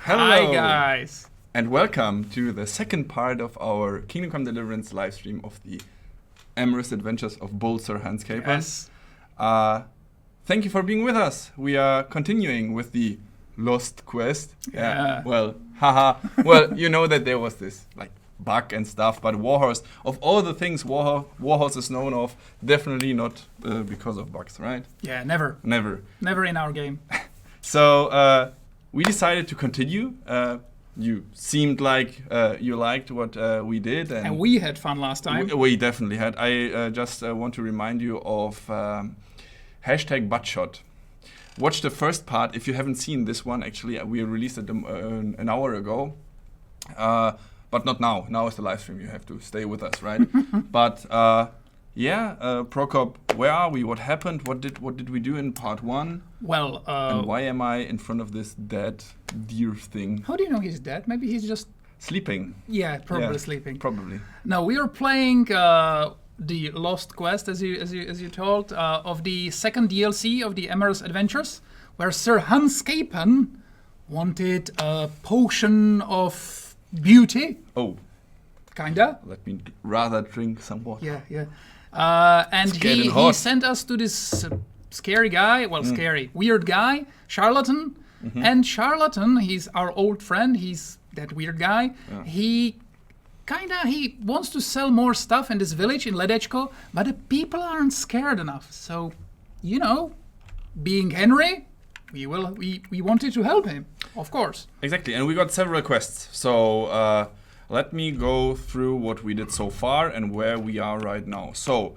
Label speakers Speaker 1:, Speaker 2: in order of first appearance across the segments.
Speaker 1: Hello.
Speaker 2: Hi guys.
Speaker 1: And welcome to the second part of our Kingdom Come Deliverance live stream of the Amorous Adventures of Bold Sir Hans Capon.
Speaker 2: Yes.
Speaker 1: Thank you for being with us. We are continuing with the Lost Quest.
Speaker 2: Yeah.
Speaker 1: Well, haha. Well, you know that there was this bug and stuff, but Warhorse, of all the things Warhorse is known of, definitely not because of bugs, right?
Speaker 2: Yeah, never.
Speaker 1: Never.
Speaker 2: Never in our game.
Speaker 1: So we decided to continue. You seemed like you liked what we did.
Speaker 2: And we had fun last time.
Speaker 1: We definitely had. I just want to remind you of #buttshot. Watch the first part if you haven't seen this one. Actually, we released it an hour ago. But not now. Now is the live stream. You have to stay with us, right? But Prokop, where are we? What happened? What did we do in part one?
Speaker 2: Well,
Speaker 1: and why am I in front of this dead deer thing?
Speaker 2: How do you know he's dead? Maybe he's just
Speaker 1: sleeping.
Speaker 2: Yeah, probably sleeping.
Speaker 1: Probably.
Speaker 2: No, we are playing the Lost Quest, as you told, of the second DLC of the Amorous Adventures, where Sir Hans Capon wanted a potion of beauty.
Speaker 1: Oh.
Speaker 2: Kinda.
Speaker 1: Let me rather drink some water.
Speaker 2: Yeah. And he sent us to this scary guy, weird guy, Charlatan. Mm-hmm. And Charlatan, he's our old friend, he's that weird guy. Yeah. He wants to sell more stuff in this village in Ledečko, but the people aren't scared enough. So, being Henry, we wanted to help him, of course.
Speaker 1: Exactly, and we got several quests. So let me go through what we did so far and where we are right now. So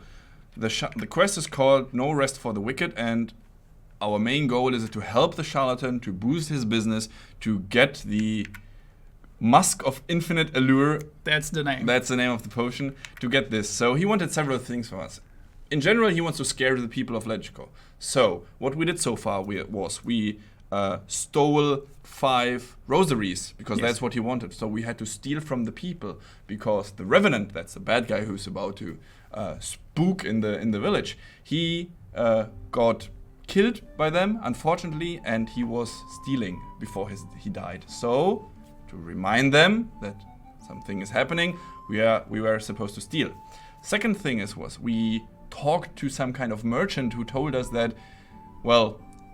Speaker 1: the quest is called No Rest for the Wicked, and our main goal is to help the charlatan to boost his business, to get the Musk of Infinite Allure.
Speaker 2: That's the name.
Speaker 1: That's the name of the potion, to get this. So he wanted several things from us. In general, he wants to scare the people of Ledečko. So what we did so far was we stole 5 rosaries, because that's what he wanted. So we had to steal from the people, because the Revenant, that's the bad guy who's about to spook in the village, he got killed by them, unfortunately, and he was stealing before he died. So to remind them that something is happening, we were supposed to steal. Second thing was we talked to some kind of merchant who told us that,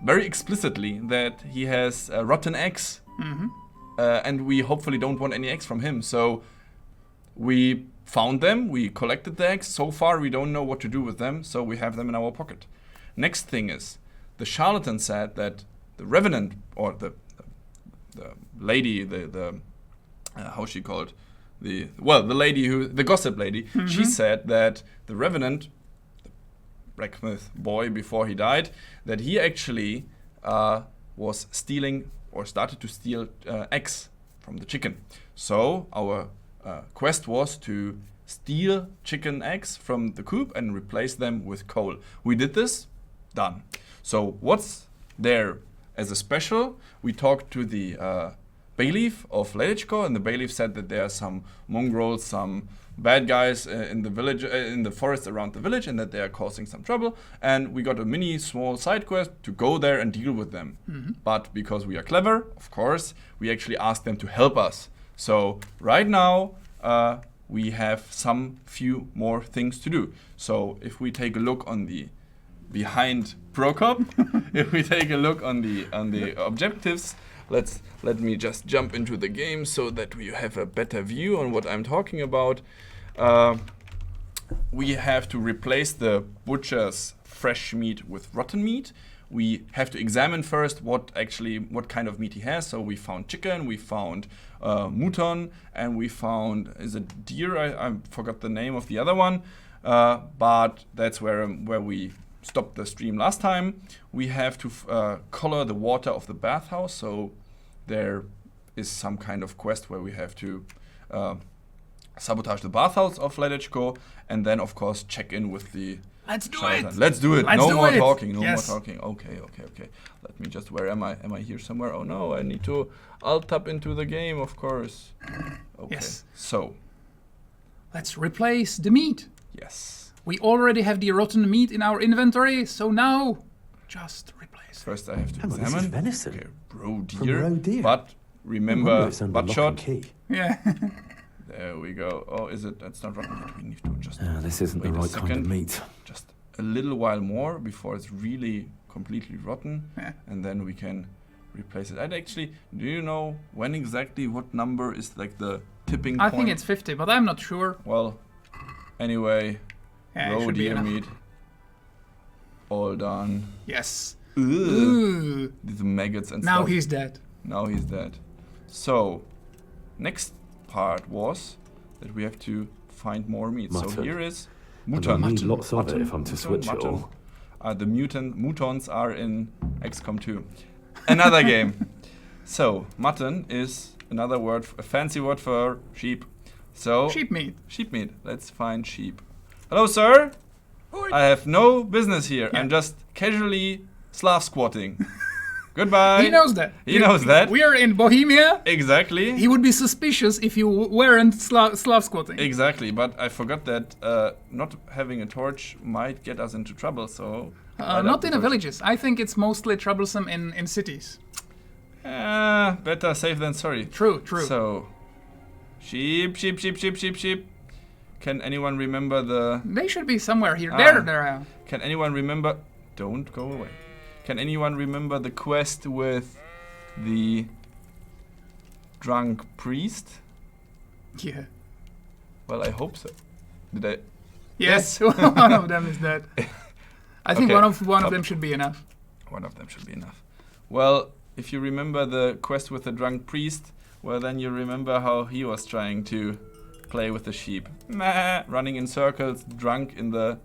Speaker 1: very explicitly, that he has rotten eggs. Mm-hmm. And we hopefully don't want any eggs from him. So we found them, we collected the eggs. So far we don't know what to do with them, so we have them in our pocket. Next thing is, the charlatan said that the Revenant, or the lady, how's she called? The lady the gossip lady, mm-hmm. She said that the Revenant, blacksmith boy before he died, that he actually was stealing or started to steal eggs from the chicken. So our quest was to steal chicken eggs from the coop and replace them with coal. We did this, done. So what's there as a special? We talked to the bailiff of Ledečko, and the bailiff said that there are some mongrels, some bad guys in the village, in the forest around the village, and that they are causing some trouble. And we got a small side quest to go there and deal with them. Mm-hmm. But because we are clever, of course, we actually asked them to help us. So right now we have some few more things to do. So if we take a look on the behind Prokop, if we take a look on the objectives. Let me just jump into the game so that we have a better view on what I'm talking about. We have to replace the butcher's fresh meat with rotten meat. We have to examine first what kind of meat he has. So we found chicken, we found mutton, and we found, is it deer? I forgot the name of the other one. But that's where we stopped the stream last time. We have to color the water of the bathhouse, so there is some kind of quest where we have to sabotage the bathhouse of Ledečko, and then of course check in with the
Speaker 2: Let's do
Speaker 1: charlatan.
Speaker 2: it.
Speaker 1: Let's do it.
Speaker 2: Let's
Speaker 1: no
Speaker 2: do
Speaker 1: more
Speaker 2: it.
Speaker 1: talking. No
Speaker 2: Yes.
Speaker 1: more talking. Okay. Let me just. Where am I? Am I here somewhere? Oh no! I need to alt tab into the game, of course. Okay.
Speaker 2: Yes.
Speaker 1: So.
Speaker 2: Let's replace the meat.
Speaker 1: Yes.
Speaker 2: We already have the rotten meat in our inventory, so now just replace it.
Speaker 1: First, I have to
Speaker 3: This is
Speaker 1: examine.
Speaker 3: venison.
Speaker 1: Okay, roe
Speaker 3: From
Speaker 1: deer.
Speaker 3: roe deer.
Speaker 1: But remember buttshot.
Speaker 2: Yeah.
Speaker 1: There we go. Oh, is it? That's not rotten. We need to adjust.
Speaker 3: This isn't the right kind of meat.
Speaker 1: Just a little while more before it's really completely rotten, and then we can replace it. And actually, do you know when exactly what number is like the tipping point?
Speaker 2: I think it's 50, but I'm not sure.
Speaker 1: Well, anyway, raw deer meat. All done.
Speaker 2: Yes.
Speaker 1: Ugh. These maggots and stuff.
Speaker 2: Now he's dead.
Speaker 1: Now he's dead. So, next part was that we have to find more meat.
Speaker 3: Mutton.
Speaker 1: So here is
Speaker 3: Mutton. I need
Speaker 1: mutton.
Speaker 3: lots of it if I'm to switch it all.
Speaker 1: The mutons are in XCOM 2. Another game. So, mutton is another word, a fancy word for sheep. So
Speaker 2: sheep meat.
Speaker 1: Sheep meat. Let's find sheep. Hello, sir. I have no business here.
Speaker 2: Yeah.
Speaker 1: I'm just casually Slav squatting. Goodbye.
Speaker 2: He knows that.
Speaker 1: He knows that.
Speaker 2: We are in Bohemia.
Speaker 1: Exactly.
Speaker 2: He would be suspicious if you weren't Slav squatting.
Speaker 1: Exactly, but I forgot that not having a torch might get us into trouble, so...
Speaker 2: not in the villages. I think it's mostly troublesome in cities.
Speaker 1: Better safe than sorry.
Speaker 2: True, true.
Speaker 1: So, sheep. Can anyone remember the...
Speaker 2: They should be somewhere here. There.
Speaker 1: Can anyone remember... Don't go away. Can anyone remember the quest with the drunk priest?
Speaker 2: Yeah.
Speaker 1: Well, I hope so. Did I?
Speaker 2: Yes, one of them is dead. I think one of them should be enough.
Speaker 1: One of them should be enough. Well, if you remember the quest with the drunk priest, well, then you remember how he was trying to play with the sheep. Running in circles, drunk in the...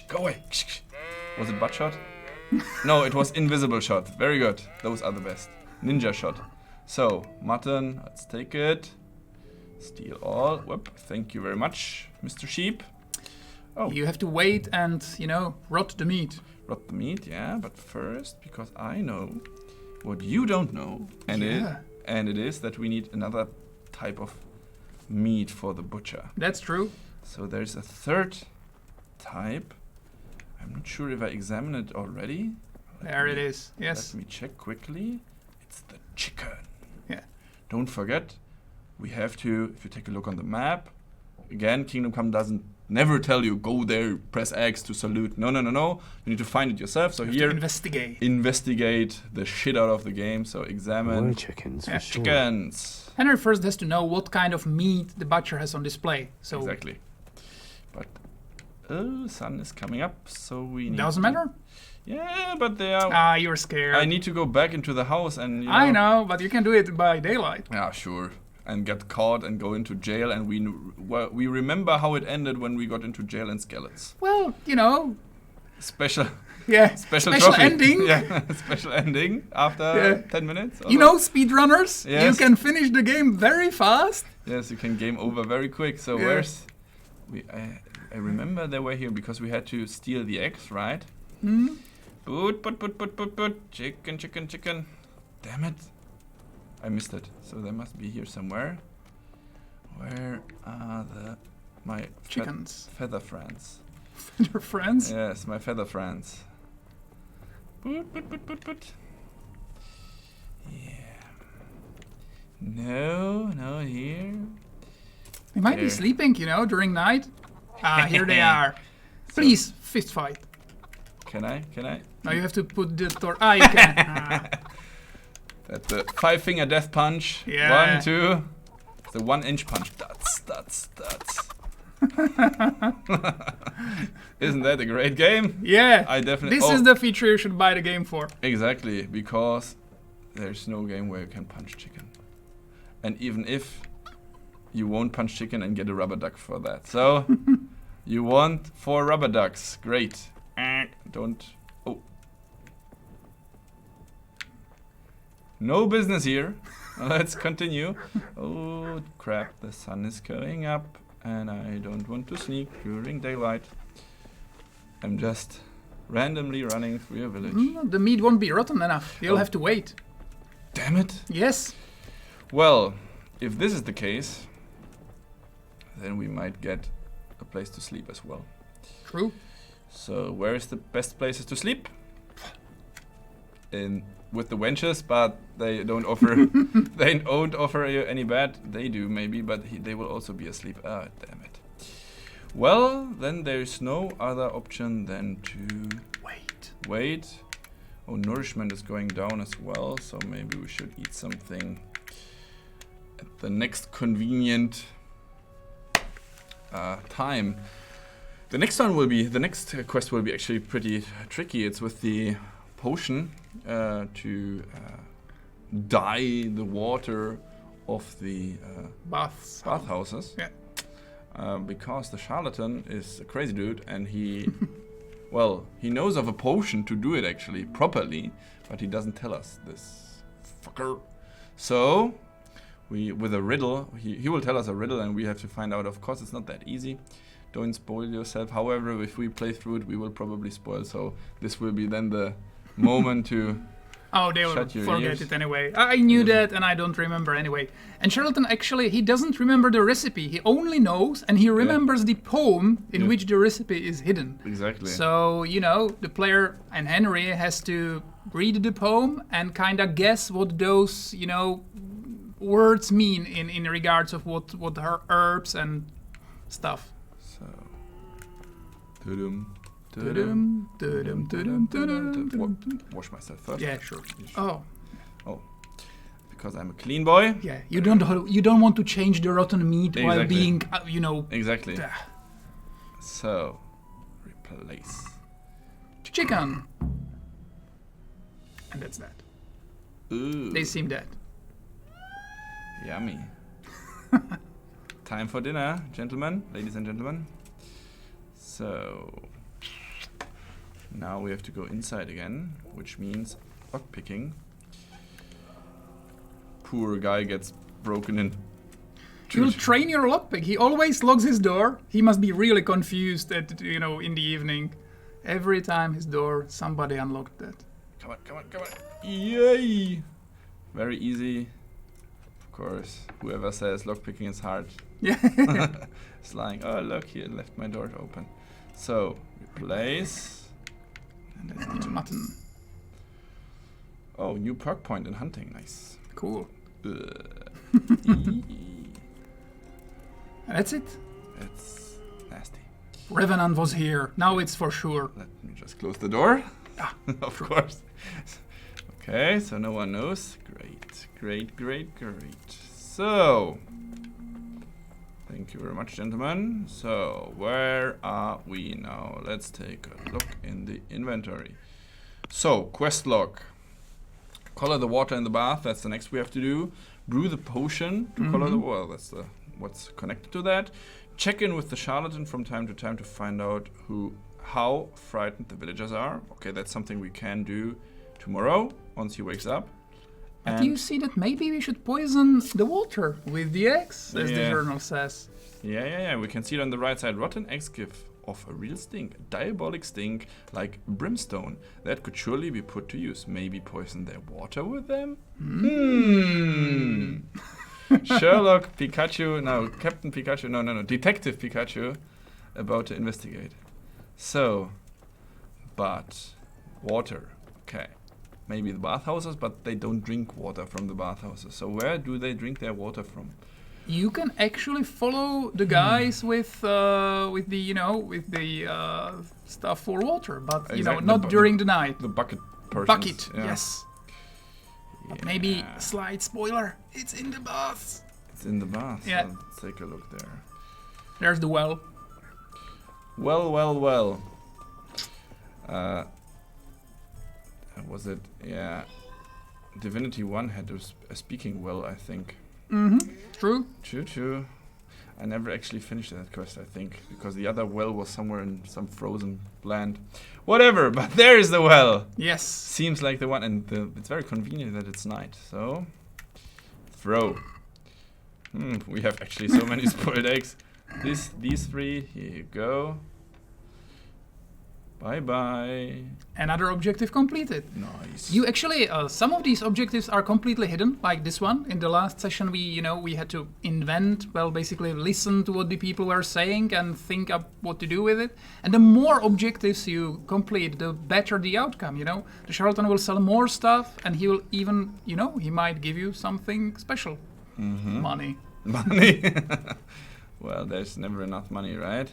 Speaker 1: Go away. Was it butt shot? No, it was invisible shot. Very good. Those are the best. Ninja shot. So, mutton, let's take it. Steal all. Whoop. Thank you very much, Mr. Sheep. Oh.
Speaker 2: You have to wait and, rot the meat.
Speaker 1: Rot the meat, yeah, but first, because I know what you don't know, and it is that we need another type of meat for the butcher.
Speaker 2: That's true.
Speaker 1: So there's a third type. I'm not sure if I examined it already.
Speaker 2: There it is, yes.
Speaker 1: Let me check quickly. It's the chicken.
Speaker 2: Yeah.
Speaker 1: Don't forget, we have to, if you take a look on the map, again, Kingdom Come doesn't never tell you, go there, press X to salute. No. You need to find it yourself. So here, investigate the shit out of the game. So examine.
Speaker 3: More chickens, for sure.
Speaker 1: Chickens.
Speaker 2: Henry first has to know what kind of meat the butcher has on display. So
Speaker 1: exactly. But sun is coming up, so we need.
Speaker 2: Doesn't matter.
Speaker 1: Yeah, but they are.
Speaker 2: You're scared.
Speaker 1: I need to go back into the house and.
Speaker 2: I know, but you can do it by daylight.
Speaker 1: Yeah, sure. And get caught and go into jail, and we remember how it ended when we got into jail in Skeleton.
Speaker 2: Well,
Speaker 1: Special.
Speaker 2: Yeah.
Speaker 1: Special
Speaker 2: ending.
Speaker 1: Yeah. Special ending after 10 minutes.
Speaker 2: Speedrunners.
Speaker 1: Yes.
Speaker 2: You can finish the game very fast.
Speaker 1: Yes, you can game over very quick. So where's I remember they were here because we had to steal the eggs, right?
Speaker 2: Hmm.
Speaker 1: Put. Chicken. Damn it. I missed it. So they must be here somewhere. Where are my
Speaker 2: chickens?
Speaker 1: Feather friends.
Speaker 2: Feather friends?
Speaker 1: Yes, my feather friends. Put. Yeah. No, here.
Speaker 2: They might be sleeping, during night. Here they are. Please, fist fight.
Speaker 1: Can I?
Speaker 2: No, you have to put the door. You can.
Speaker 1: That's the 5-finger death punch.
Speaker 2: Yeah.
Speaker 1: 1, 2. The 1-inch punch. That's. Isn't that a great game?
Speaker 2: Yeah.
Speaker 1: I definitely.
Speaker 2: This is the feature you should buy the game for.
Speaker 1: Exactly, because there's no game where you can punch chicken. And even if you won't punch chicken and get a rubber duck for that. So you want 4 rubber ducks. Great. Don't. Oh. No business here. Let's continue. Oh crap, the sun is going up and I don't want to sneak during daylight. I'm just randomly running through a village.
Speaker 2: The meat won't be rotten enough. You'll have to wait.
Speaker 1: Damn it.
Speaker 2: Yes.
Speaker 1: Well, if this is the case, then we might get a place to sleep as well.
Speaker 2: True.
Speaker 1: So where is the best places to sleep? with the wenches, but they don't offer they don't offer you any bed. They do maybe, but they will also be asleep. Ah, damn it. Well, then there's no other option than to wait. Oh, nourishment is going down as well, so maybe we should eat something at the next convenient time. The next quest will be actually pretty tricky. It's with the potion to dye the water of the bathhouses. Yeah. Because the charlatan is a crazy dude, and he, well, he knows of a potion to do it actually properly, but he doesn't tell us, this fucker. So with a riddle, he will tell us a riddle, and we have to find out. Of course, it's not that easy. Don't spoil yourself. However, if we play through it, we will probably spoil. So this will be then the moment to.
Speaker 2: Oh, they will forget it anyway. I knew that, and I don't remember anyway. And Charlatan actually, he doesn't remember the recipe. He only knows, and he remembers the poem in which the recipe is hidden.
Speaker 1: Exactly.
Speaker 2: So, you know, the player and Henry has to read the poem and kind of guess what those, you know, words mean in regards of what her herbs and stuff.
Speaker 1: So, wash myself first.
Speaker 2: Yeah, sure. Oh,
Speaker 1: because I'm a clean boy.
Speaker 2: Yeah, you don't want to change the rotten meat while being, you know.
Speaker 1: Exactly. So, replace
Speaker 2: chicken, and that's that.
Speaker 1: Ooh.
Speaker 2: They seem dead.
Speaker 1: Yummy. Time for dinner, gentlemen, ladies and gentlemen. So now we have to go inside again, which means lockpicking. Poor guy gets broken in.
Speaker 2: You'll train your lockpick. He always locks his door. He must be really confused at, you know, in the evening. Every time his door, somebody unlocked it.
Speaker 1: Come on. Yay! Very easy. Of course, whoever says lockpicking is hard.
Speaker 2: Yeah.
Speaker 1: It's lying. Oh, look, he left my door open. So, replace.
Speaker 2: And that's the mutton.
Speaker 1: Oh, new perk point in hunting. Nice.
Speaker 2: Cool. That's it.
Speaker 1: It's nasty.
Speaker 2: Revenant was here. Now it's for sure.
Speaker 1: Let me just close the door. Of course. Okay, so no one knows. Great. So, thank you very much, gentlemen. So, where are we now? Let's take a look in the inventory. So, quest log. Color the water in the bath. That's the next we have to do. Brew the potion to color the water. That's what's connected to that. Check in with the charlatan from time to time to find out how frightened the villagers are. Okay, that's something we can do tomorrow once he wakes up.
Speaker 2: But do you see that maybe we should poison the water with the eggs, as the journal says?
Speaker 1: Yeah. We can see it on the right side. Rotten eggs give off a real stink, a diabolic stink like brimstone. That could surely be put to use. Maybe poison their water with them? Sherlock Pikachu, no, Captain Pikachu, no, Detective Pikachu, about to investigate. So, but water, okay. Maybe the bathhouses, but they don't drink water from the bathhouses. So where do they drink their water from?
Speaker 2: You can actually follow the guys with the stuff for water, but you know, not during the night.
Speaker 1: The bucket persons.
Speaker 2: Bucket, yes. But maybe slight spoiler. It's in the bath.
Speaker 1: It's in the bath.
Speaker 2: Yeah.
Speaker 1: So let's take a look there.
Speaker 2: There's the well.
Speaker 1: Well. Was it? Yeah. Divinity 1 had a speaking well, I think.
Speaker 2: True.
Speaker 1: True. I never actually finished that quest, I think, because the other well was somewhere in some frozen land. Whatever, but there is the well.
Speaker 2: Yes.
Speaker 1: Seems like the one, and it's very convenient that it's night. So, throw. We have actually so many spoiled eggs. These three, here you go. Bye-bye.
Speaker 2: Another objective completed.
Speaker 1: Nice.
Speaker 2: You actually, some of these objectives are completely hidden, like this one. In the last session, we had to basically listen to what the people were saying and think up what to do with it. And the more objectives you complete, the better the outcome, The charlatan will sell more stuff, and he will even, he might give you something special.
Speaker 1: Mm-hmm.
Speaker 2: Money.
Speaker 1: Well, there's never enough money, right?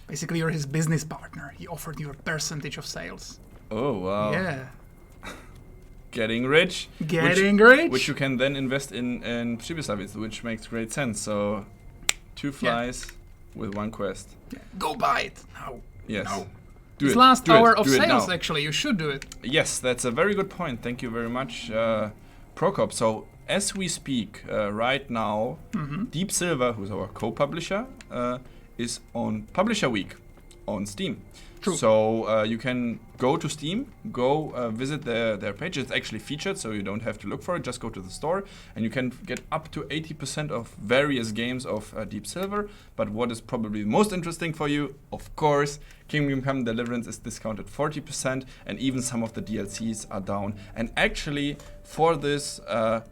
Speaker 2: Basically, you're his business partner. He offered you a percentage of sales.
Speaker 1: Oh, wow.
Speaker 2: Yeah.
Speaker 1: Getting rich.
Speaker 2: Rich.
Speaker 1: Which you can then invest in Przybysławice, which makes great sense. So, 2 flies with 1 quest.
Speaker 2: Yeah. Go buy it. No.
Speaker 1: Yes.
Speaker 2: No.
Speaker 1: Do
Speaker 2: This
Speaker 1: it.
Speaker 2: last
Speaker 1: Do
Speaker 2: hour
Speaker 1: it.
Speaker 2: of
Speaker 1: Do it
Speaker 2: sales,
Speaker 1: now.
Speaker 2: actually, you should do it.
Speaker 1: Yes, that's a very good point. Thank you very much, Prokop. So, as we speak right now, Deep Silver, who's our co-publisher, is on Publisher Week on Steam.
Speaker 2: True.
Speaker 1: So you can go to Steam, visit their page. It's actually featured, so you don't have to look for it. Just go to the store, and you can get up to 80% of various games of Deep Silver. But what is probably most interesting for you, of course, Kingdom Come Deliverance is discounted 40%, and even some of the DLCs are down. And actually, for this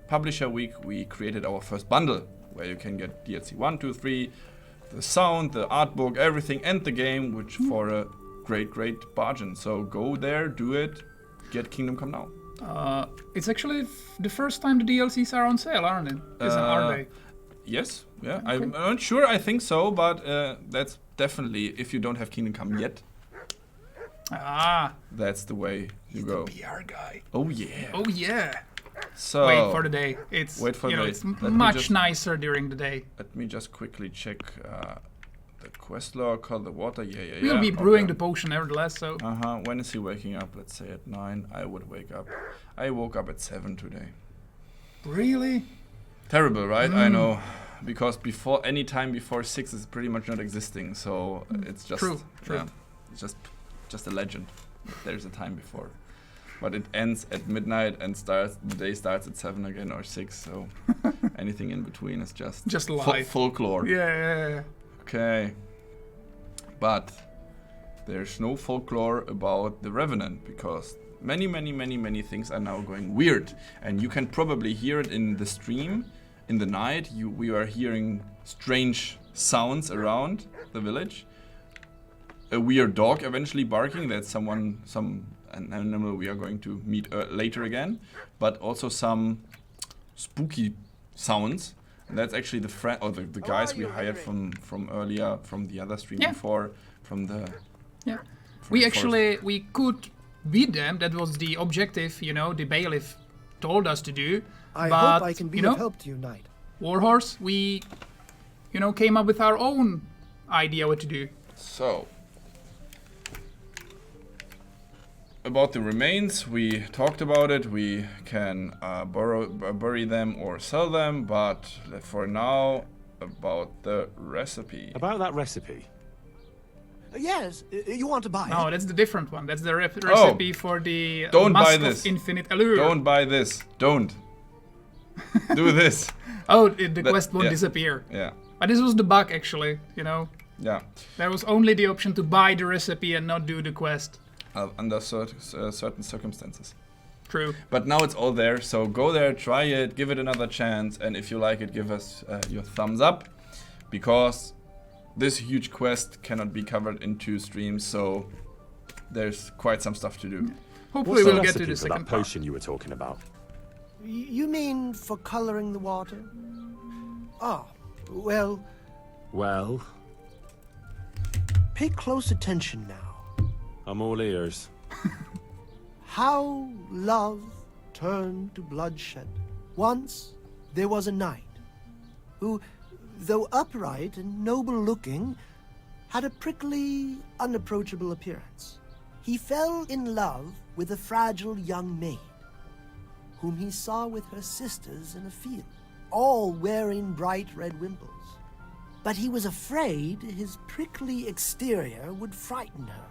Speaker 1: Publisher Week, we created our first bundle, where you can get DLC 1, 2, 3, the sound, the art book, everything, and the game, which for a great bargain. So go there, do it, get Kingdom Come Now.
Speaker 2: It's actually the first time the DLCs are on sale, aren't it? Are they?
Speaker 1: Yes, yeah.
Speaker 2: Okay.
Speaker 1: I'm not sure, I think so, but that's definitely, if you don't have Kingdom Come yet, that's the way you go.
Speaker 2: The PR guy.
Speaker 1: Oh yeah.
Speaker 2: Oh yeah.
Speaker 1: So
Speaker 2: wait for the day. It's it's much nicer during the day.
Speaker 1: Let me just quickly check the quest log, call the water. Yeah.
Speaker 2: We'll be brewing the potion nevertheless, so.
Speaker 1: When is he waking up? Let's say at 9. I would wake up. I woke up at 7 today.
Speaker 2: Really?
Speaker 1: Terrible, right? I know. Because any time before 6 is pretty much not existing, so it's just
Speaker 2: True.
Speaker 1: Yeah, it's just a legend. There's a time before. But it ends at midnight and the day starts at 7 again or 6, so anything in between is just
Speaker 2: life.
Speaker 1: Folklore.
Speaker 2: Yeah.
Speaker 1: Okay. But there's no folklore about the Revenant, because many things are now going weird. And you can probably hear it in the stream. In the night, we are hearing strange sounds around the village. A weird dog eventually barking. That's an animal we are going to meet later again, but also some spooky sounds. And that's actually the friend or the guys we hired from earlier, from the other stream before, from the.
Speaker 2: Yeah, we could beat them. That was the objective, the bailiff told us to do.
Speaker 4: I hope I can be of help to you, Knight.
Speaker 2: Warhorse, we, came up with our own idea what to do.
Speaker 1: So. About the remains, we talked about it. We can bury them or sell them, but for now, about the recipe.
Speaker 3: About that recipe?
Speaker 4: Yes, you want to buy it?
Speaker 2: No, that's the different one. That's the recipe for the
Speaker 1: Musk
Speaker 2: of Infinite Allure.
Speaker 1: Don't buy this. Don't. Do this.
Speaker 2: The quest won't disappear.
Speaker 1: Yeah.
Speaker 2: But this was the bug, actually,
Speaker 1: Yeah.
Speaker 2: There was only the option to buy the recipe and not do the quest.
Speaker 1: Under certain circumstances.
Speaker 2: True.
Speaker 1: But now it's all there, so go there, try it, give it another chance, and if you like it, give us your thumbs up, because this huge quest cannot be covered in 2 streams, so there's quite some stuff to do.
Speaker 2: Hopefully
Speaker 3: What's
Speaker 2: we'll
Speaker 3: the
Speaker 2: get to the
Speaker 3: recipe for
Speaker 2: second
Speaker 3: that
Speaker 2: part.
Speaker 3: potion you were talking about?
Speaker 4: You mean for coloring the water? Well...
Speaker 3: Well?
Speaker 4: Pay close attention now.
Speaker 3: I'm all ears.
Speaker 4: How love turned to bloodshed. Once there was a knight who, though upright and noble-looking, had a prickly, unapproachable appearance. He fell in love with a fragile young maid, whom he saw with her sisters in a field, all wearing bright red wimples. But he was afraid his prickly exterior would frighten her.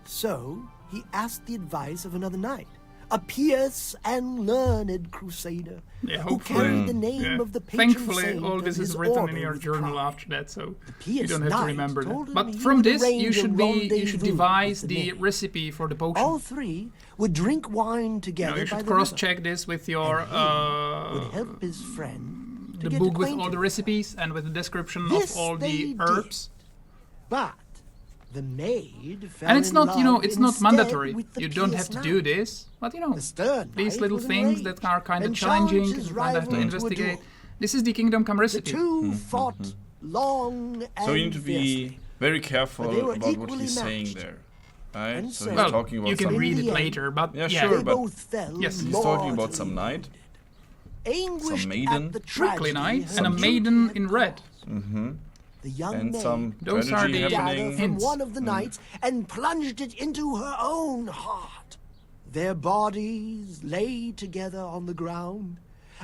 Speaker 4: So he asked the advice of another knight, a pious and learned crusader,
Speaker 2: Yeah,
Speaker 4: who
Speaker 2: hopefully.
Speaker 4: carried the name
Speaker 2: Yeah.
Speaker 4: of the patron
Speaker 2: Thankfully,
Speaker 4: saint
Speaker 2: all
Speaker 4: of
Speaker 2: this is
Speaker 4: his
Speaker 2: written in
Speaker 4: order
Speaker 2: your
Speaker 4: with
Speaker 2: journal
Speaker 4: pride.
Speaker 2: after that, so you
Speaker 4: pious
Speaker 2: don't have to
Speaker 4: knight
Speaker 2: remember
Speaker 4: told
Speaker 2: that.
Speaker 4: him
Speaker 2: But
Speaker 4: he
Speaker 2: from
Speaker 4: would
Speaker 2: this, you
Speaker 4: arrange a
Speaker 2: should
Speaker 4: rendezvous
Speaker 2: devise
Speaker 4: with the
Speaker 2: the
Speaker 4: maid.
Speaker 2: recipe for the potion.
Speaker 4: All three would drink wine together
Speaker 2: You
Speaker 4: by
Speaker 2: should
Speaker 4: the river.
Speaker 2: cross-check this with your
Speaker 4: Would help his friend to
Speaker 2: the
Speaker 4: get
Speaker 2: book with all the
Speaker 4: acquainted.
Speaker 2: recipes and with the description
Speaker 4: This
Speaker 2: of all
Speaker 4: they
Speaker 2: the
Speaker 4: did.
Speaker 2: herbs.
Speaker 4: But the maid fell
Speaker 2: And it's
Speaker 4: in
Speaker 2: not,
Speaker 4: love
Speaker 2: it's not
Speaker 4: instead
Speaker 2: mandatory.
Speaker 4: with the
Speaker 2: You don't
Speaker 4: pious
Speaker 2: have to
Speaker 4: knight.
Speaker 2: do this, but
Speaker 4: The stern
Speaker 2: these
Speaker 4: knight
Speaker 2: little
Speaker 4: was
Speaker 2: things
Speaker 4: enraged
Speaker 2: that are kind of
Speaker 4: and
Speaker 2: challenging,
Speaker 4: challenged his
Speaker 2: you kind of have to
Speaker 4: rival to a
Speaker 2: investigate.
Speaker 4: duel.
Speaker 2: This is the Kingdom Come
Speaker 4: The
Speaker 2: recipe.
Speaker 4: two fought long and
Speaker 1: So you need to be
Speaker 4: fiercely.
Speaker 1: very careful
Speaker 4: But they were
Speaker 1: about what
Speaker 4: equally
Speaker 1: he's saying
Speaker 4: matched.
Speaker 1: there. Right?
Speaker 4: And
Speaker 1: So
Speaker 4: so-
Speaker 1: he's
Speaker 2: Well,
Speaker 1: talking about
Speaker 2: you can
Speaker 1: some.
Speaker 2: read
Speaker 4: In
Speaker 2: it
Speaker 4: the end,
Speaker 2: later, but
Speaker 1: Yeah,
Speaker 2: yeah,
Speaker 1: sure,
Speaker 4: They
Speaker 1: but
Speaker 4: both fell
Speaker 2: Yes, he's
Speaker 1: He's talking about
Speaker 4: mortally
Speaker 1: some knight.
Speaker 4: Anguished
Speaker 1: maiden.
Speaker 4: at the
Speaker 2: Brooklyn
Speaker 4: tragedy
Speaker 2: Knight
Speaker 4: her
Speaker 2: and a
Speaker 4: beauty
Speaker 2: maiden
Speaker 4: had
Speaker 2: in red.
Speaker 4: caused. The young
Speaker 1: And
Speaker 4: maid
Speaker 1: some
Speaker 2: Those are
Speaker 1: tragedy
Speaker 2: the
Speaker 4: dagger
Speaker 1: happening.
Speaker 4: from
Speaker 2: hints.
Speaker 4: one of the knights and plunged it into her own heart. Their bodies lay together on the ground,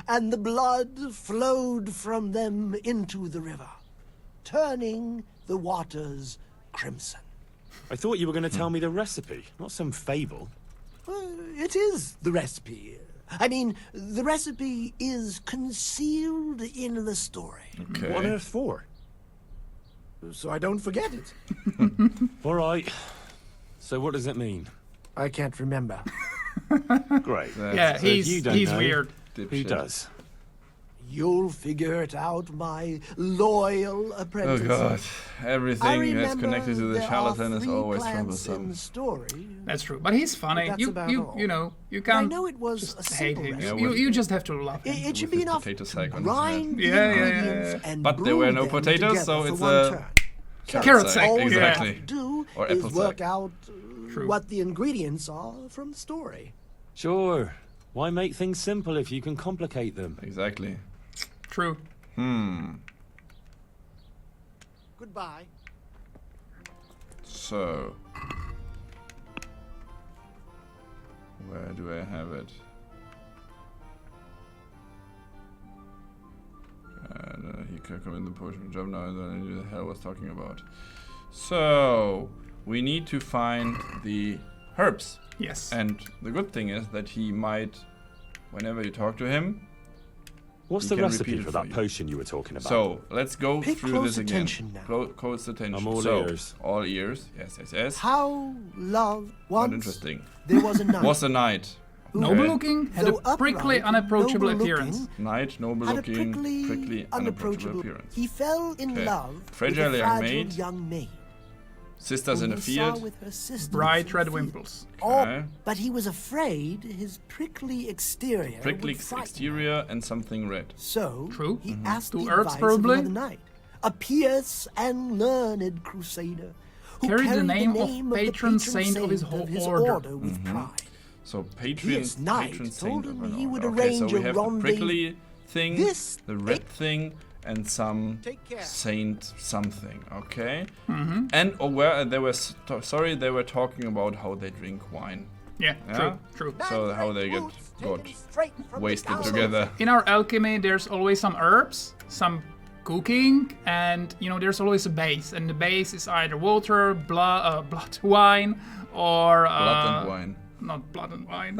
Speaker 4: and the blood flowed from them into the river, turning the waters crimson.
Speaker 3: I thought you were going to tell me the recipe, not some fable.
Speaker 4: It is the recipe. I mean, the recipe is concealed in the story,
Speaker 3: What on
Speaker 1: Okay.
Speaker 3: earth for?
Speaker 4: so I don't forget it.
Speaker 3: All right. So what does it mean?
Speaker 4: I can't remember.
Speaker 3: Great.
Speaker 2: Yeah,
Speaker 3: So if you don't
Speaker 2: he's
Speaker 3: know,
Speaker 2: weird.
Speaker 3: Who
Speaker 1: Dipshit.
Speaker 3: does?
Speaker 4: You'll figure it out, my loyal
Speaker 1: Oh
Speaker 4: apprentice.
Speaker 1: god.
Speaker 4: I
Speaker 1: Everything
Speaker 4: remember
Speaker 1: that's connected to the
Speaker 4: there
Speaker 1: charlatan
Speaker 4: are
Speaker 1: is
Speaker 4: 3
Speaker 1: always
Speaker 4: clans in
Speaker 1: troublesome.
Speaker 4: the story.
Speaker 2: That's true, but he's funny.
Speaker 4: That's
Speaker 2: You
Speaker 4: about
Speaker 2: you
Speaker 4: all.
Speaker 2: you know you
Speaker 4: I
Speaker 2: can't
Speaker 4: know it was a
Speaker 2: just hate
Speaker 4: simple
Speaker 2: him.
Speaker 4: recipe.
Speaker 1: with-
Speaker 2: You just have to love him.
Speaker 4: It should
Speaker 1: With
Speaker 4: be
Speaker 1: his
Speaker 4: enough
Speaker 1: potato
Speaker 4: to
Speaker 1: sack on his
Speaker 4: grind the
Speaker 2: head. Yeah, yeah,
Speaker 4: ingredients
Speaker 2: yeah.
Speaker 4: and
Speaker 1: But there were
Speaker 4: brew
Speaker 1: no
Speaker 4: them
Speaker 1: potatoes,
Speaker 4: together
Speaker 1: so
Speaker 4: for
Speaker 1: it's
Speaker 4: one
Speaker 1: a
Speaker 4: turn.
Speaker 2: Carrot sack,
Speaker 4: All you
Speaker 1: exactly.
Speaker 4: have to do
Speaker 1: Or
Speaker 4: is
Speaker 1: apple
Speaker 4: work
Speaker 1: sack.
Speaker 4: out
Speaker 2: True.
Speaker 4: what the ingredients are from the story.
Speaker 3: Sure. Why make things simple if you can complicate them?
Speaker 1: Exactly.
Speaker 2: True.
Speaker 4: Goodbye.
Speaker 1: So, where do I have it? He could come in the potion job now, and then I knew the hell I was talking about. So, we need to find the herbs.
Speaker 2: Yes.
Speaker 1: And the good thing is that he might, whenever you talk to him.
Speaker 3: What's
Speaker 1: He
Speaker 3: the
Speaker 1: can
Speaker 3: recipe
Speaker 1: repeat it
Speaker 3: for
Speaker 1: for
Speaker 3: that
Speaker 1: you.
Speaker 3: potion you were talking about?
Speaker 1: So, let's go
Speaker 4: Pay
Speaker 1: through
Speaker 4: close
Speaker 1: this again.
Speaker 4: attention now.
Speaker 1: Close attention.
Speaker 3: I'm all
Speaker 1: so,
Speaker 3: ears.
Speaker 1: all ears. Yes, yes, yes.
Speaker 4: How love
Speaker 1: Not
Speaker 4: once
Speaker 1: interesting.
Speaker 4: there was a knight.
Speaker 1: Was a knight.
Speaker 2: Noble looking, had
Speaker 4: Though
Speaker 2: a prickly,
Speaker 4: upright,
Speaker 2: unapproachable
Speaker 4: noble
Speaker 2: appearance.
Speaker 4: looking,
Speaker 1: Knight, noble
Speaker 4: had a
Speaker 1: looking,
Speaker 4: prickly,
Speaker 1: unapproachable appearance.
Speaker 4: He fell in
Speaker 1: Okay.
Speaker 4: love
Speaker 1: Fragile
Speaker 4: with a
Speaker 1: young
Speaker 4: fragile
Speaker 1: maid.
Speaker 4: young maid.
Speaker 1: Sisters in
Speaker 4: whom
Speaker 1: a
Speaker 4: he saw
Speaker 1: field.
Speaker 4: with her sister
Speaker 2: Bright
Speaker 4: in
Speaker 2: red
Speaker 4: the field.
Speaker 2: wimples.
Speaker 1: Okay.
Speaker 4: But he was afraid his prickly exterior
Speaker 1: Prickly
Speaker 4: would frighten
Speaker 1: exterior and something red.
Speaker 4: So
Speaker 2: True.
Speaker 4: he asked
Speaker 2: Two
Speaker 4: the
Speaker 2: herbs,
Speaker 4: advice
Speaker 2: probably?
Speaker 4: of another knight, a pious and learned crusader, who
Speaker 2: Carried the
Speaker 4: carried
Speaker 2: name of
Speaker 4: the
Speaker 2: patron saint of his
Speaker 4: order with pride.
Speaker 1: So
Speaker 4: Pious knight
Speaker 1: patron
Speaker 4: told
Speaker 1: saint of
Speaker 4: him
Speaker 1: an
Speaker 4: he would
Speaker 1: order. Okay, so
Speaker 4: arrange
Speaker 1: we
Speaker 4: a
Speaker 1: have the
Speaker 4: rendezvous.
Speaker 1: prickly thing,
Speaker 4: This
Speaker 1: the red thing, and some
Speaker 4: Take care.
Speaker 1: saint something. Okay. And where they were sorry, they were talking about how they drink wine.
Speaker 2: Yeah,
Speaker 1: Yeah?
Speaker 2: true, true.
Speaker 1: So how they get got wasted
Speaker 4: together.
Speaker 1: together.
Speaker 2: In our alchemy, there's always some herbs, some cooking, and there's always a base. And the base is either water, blood, wine, or
Speaker 1: Blood and wine.
Speaker 2: Not blood and wine.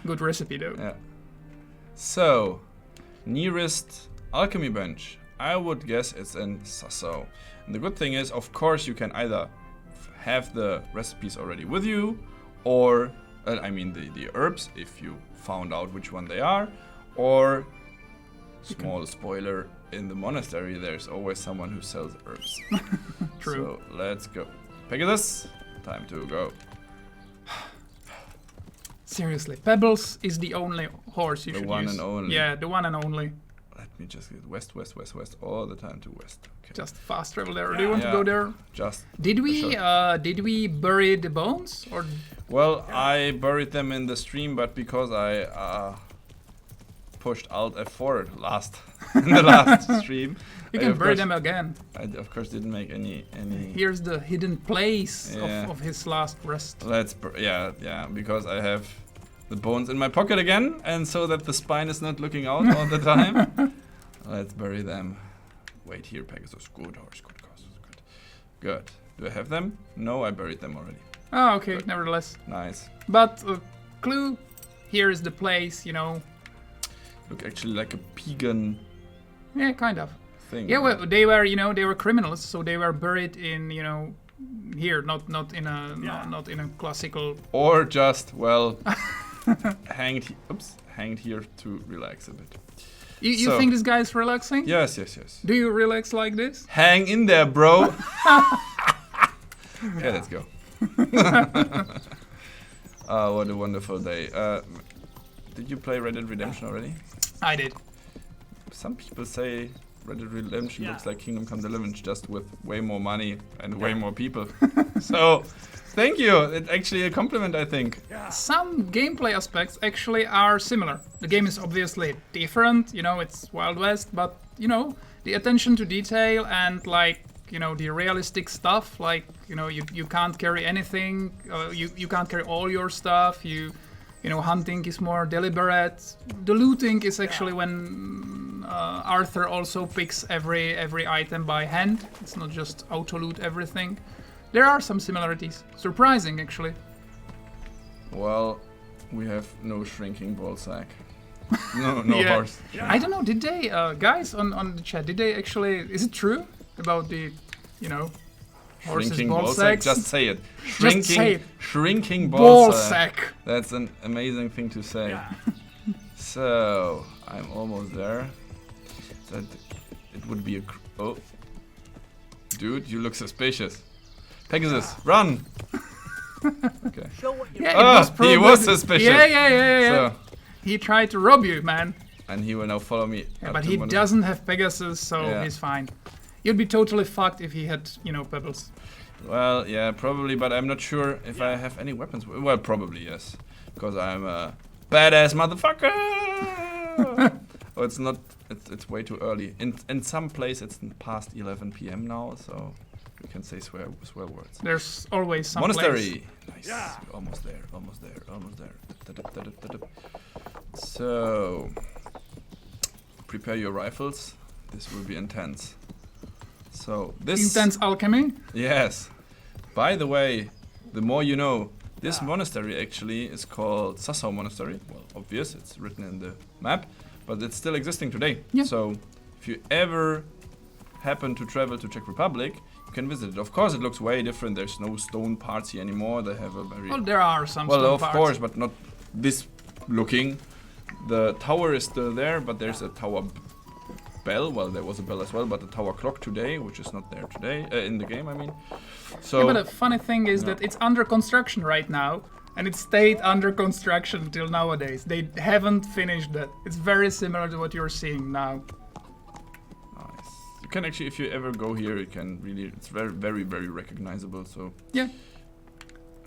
Speaker 2: Good recipe though.
Speaker 1: Yeah. So, nearest alchemy bench. I would guess it's in Sasso. And the good thing is, of course, you can either have the recipes already with you, or I mean the herbs if you found out which one they are, or small spoiler, in the monastery there's always someone who sells herbs.
Speaker 2: True.
Speaker 1: So let's go. Pegasus, time to go.
Speaker 2: Seriously, Pebbles is the only horse you
Speaker 1: The
Speaker 2: should
Speaker 1: one
Speaker 2: use.
Speaker 1: and only.
Speaker 2: Yeah, the one and only.
Speaker 1: Let me just get west, all the time to west. Okay.
Speaker 2: Just fast travel there. Do you want to
Speaker 1: Yeah.
Speaker 2: go there?
Speaker 1: Just
Speaker 2: Did we
Speaker 1: sure.
Speaker 2: did we bury the bones or
Speaker 1: Well, I buried them in the stream, but because I pushed Alt F4 in the last stream,
Speaker 2: you
Speaker 1: I,
Speaker 2: can
Speaker 1: of
Speaker 2: bury
Speaker 1: course-
Speaker 2: them again?
Speaker 1: I of course didn't make any.
Speaker 2: Here's the hidden place
Speaker 1: Yeah.
Speaker 2: of his last rest.
Speaker 1: Yeah, because I have the bones in my pocket again, and so that the spine is not looking out all the time. Let's bury them. Wait here, Pegasus. Good horse, good horse, good. Good. Do I have them? No, I buried them already.
Speaker 2: Oh, okay. Nevertheless,
Speaker 1: Nice.
Speaker 2: but clue. Here is the place, you know.
Speaker 1: Look actually like a pagan
Speaker 2: Yeah, kind of.
Speaker 1: thing.
Speaker 2: Yeah, well, they were, you know, they were criminals, so they were buried in, you know, here, not in a classical.
Speaker 1: Or just, well, hanged here to relax a bit.
Speaker 2: You
Speaker 1: So-
Speaker 2: think this guy is relaxing?
Speaker 1: Yes.
Speaker 2: Do you relax like this?
Speaker 1: Hang in there, bro. Okay, let's go. Oh, what a wonderful day. Did you play Red Dead Redemption already?
Speaker 2: I did.
Speaker 1: Some people say Red Dead Redemption looks like Kingdom Come Deliverance, just with way more money and way more people. So, thank you. It's actually a compliment, I think.
Speaker 2: Some gameplay aspects actually are similar. The game is obviously different, you know, it's Wild West, but, you know, the attention to detail and, like, you know, the realistic stuff, like, you know, you can't carry anything, you can't carry all your stuff, you know, hunting is more deliberate. The looting is actually when Arthur also picks every item by hand. It's not just auto-loot everything. There are some similarities. Surprising, actually.
Speaker 1: Well, we have no shrinking ball sack. No
Speaker 2: Yeah.
Speaker 1: horse.
Speaker 2: I don't know, did they, guys on the chat, did they actually, is it true about the, you know, horses
Speaker 1: Shrinking
Speaker 2: ball
Speaker 1: ball sack.
Speaker 2: sacks?
Speaker 1: Just say it.
Speaker 2: Just say it.
Speaker 1: Shrinking
Speaker 2: Ball
Speaker 1: sack.
Speaker 2: sack.
Speaker 1: That's an amazing thing to say. So, I'm almost there. That it would be a. Oh. Dude, you look suspicious. Pegasus, run! Okay.
Speaker 2: Yeah,
Speaker 1: Ah,
Speaker 2: was
Speaker 1: he
Speaker 2: probably
Speaker 1: was suspicious.
Speaker 2: Yeah.
Speaker 1: So,
Speaker 2: He tried to rob you, man.
Speaker 1: and he will now follow me.
Speaker 2: Yeah,
Speaker 1: up
Speaker 2: but
Speaker 1: to
Speaker 2: he
Speaker 1: one of
Speaker 2: doesn't have Pegasus, so
Speaker 1: Yeah.
Speaker 2: he's fine. You'd be totally fucked if he had, you know, pebbles.
Speaker 1: Well, yeah, probably, but I'm not sure if I have any weapons. Well, probably yes, because I'm a badass motherfucker. Oh, it's not. It's way too early. In some place, it's past 11 p.m. now, so we can say swear words.
Speaker 2: There's always some
Speaker 1: Monastery.
Speaker 2: place.
Speaker 1: Nice. Almost there. So, prepare your rifles. This will be intense. So this.
Speaker 2: Intense alchemy.
Speaker 1: Yes. By the way, the more you know, this monastery actually is called Sassau Monastery. Well, obvious, it's written in the map, but it's still existing today.
Speaker 2: Yeah.
Speaker 1: So, if you ever happen to travel to Czech Republic, you can visit it. Of course, it looks way different. There's no stone parts here anymore. They have a very
Speaker 2: Well, there are some
Speaker 1: well,
Speaker 2: stone
Speaker 1: of
Speaker 2: parts.
Speaker 1: course, but not this looking. The tower is still there, but there's a tower bell. Well, there was a bell as well, but the tower clock today, which is not there today in the game. I mean, so.
Speaker 2: Yeah, but the funny thing is that it's under construction right now, and it stayed under construction until nowadays. They haven't finished that. It's very similar to what you're seeing now.
Speaker 1: Nice. You can actually, if you ever go here, you can really. It's very, very, very recognizable. So.
Speaker 2: Yeah.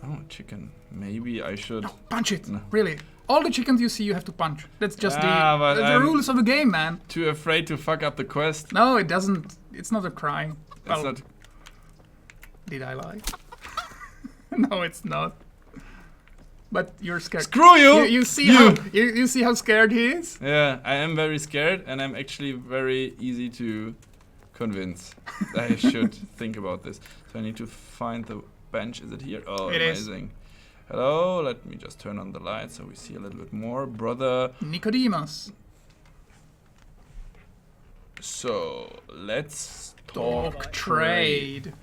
Speaker 1: Oh, chicken. Maybe I should.
Speaker 2: No, punch it.
Speaker 1: No.
Speaker 2: Really. All the chickens you see, you have to punch. That's just
Speaker 1: but
Speaker 2: the
Speaker 1: I'm
Speaker 2: rules of the game, man.
Speaker 1: Too afraid to fuck up the quest.
Speaker 2: No, it doesn't. It's not a crime.
Speaker 1: It's
Speaker 2: Well,
Speaker 1: not.
Speaker 2: did I lie? No, it's not. But you're scared.
Speaker 1: Screw you!
Speaker 2: You see
Speaker 1: You!
Speaker 2: how you see how scared he is?
Speaker 1: Yeah, I am very scared, and I'm actually very easy to convince. I should think about this. So I need to find the bench. Is it here? Oh,
Speaker 2: It is.
Speaker 1: amazing. Hello, let me just turn on the light so we see a little bit more. Brother.
Speaker 2: Nicodemus.
Speaker 1: So, let's
Speaker 2: Talk trade.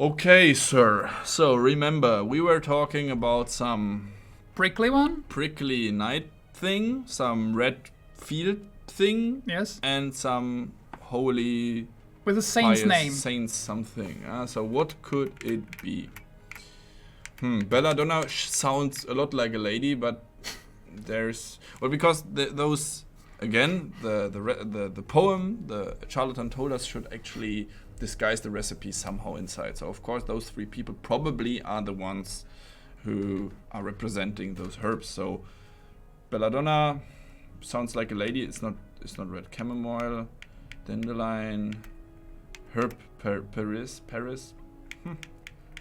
Speaker 1: Okay, sir. So, remember, we were talking about some
Speaker 2: Prickly one?
Speaker 1: prickly night thing, some red field thing,
Speaker 2: Yes.
Speaker 1: and some holy
Speaker 2: With a saint's
Speaker 1: pious
Speaker 2: name.
Speaker 1: saint something. So what could it be? Belladonna sounds a lot like a lady, but there's well because those again the poem the charlatan told us should actually disguise the recipe somehow inside. So of course those three people probably are the ones who are representing those herbs. So belladonna sounds like a lady. It's not red. Chamomile, dandelion, herb Paris.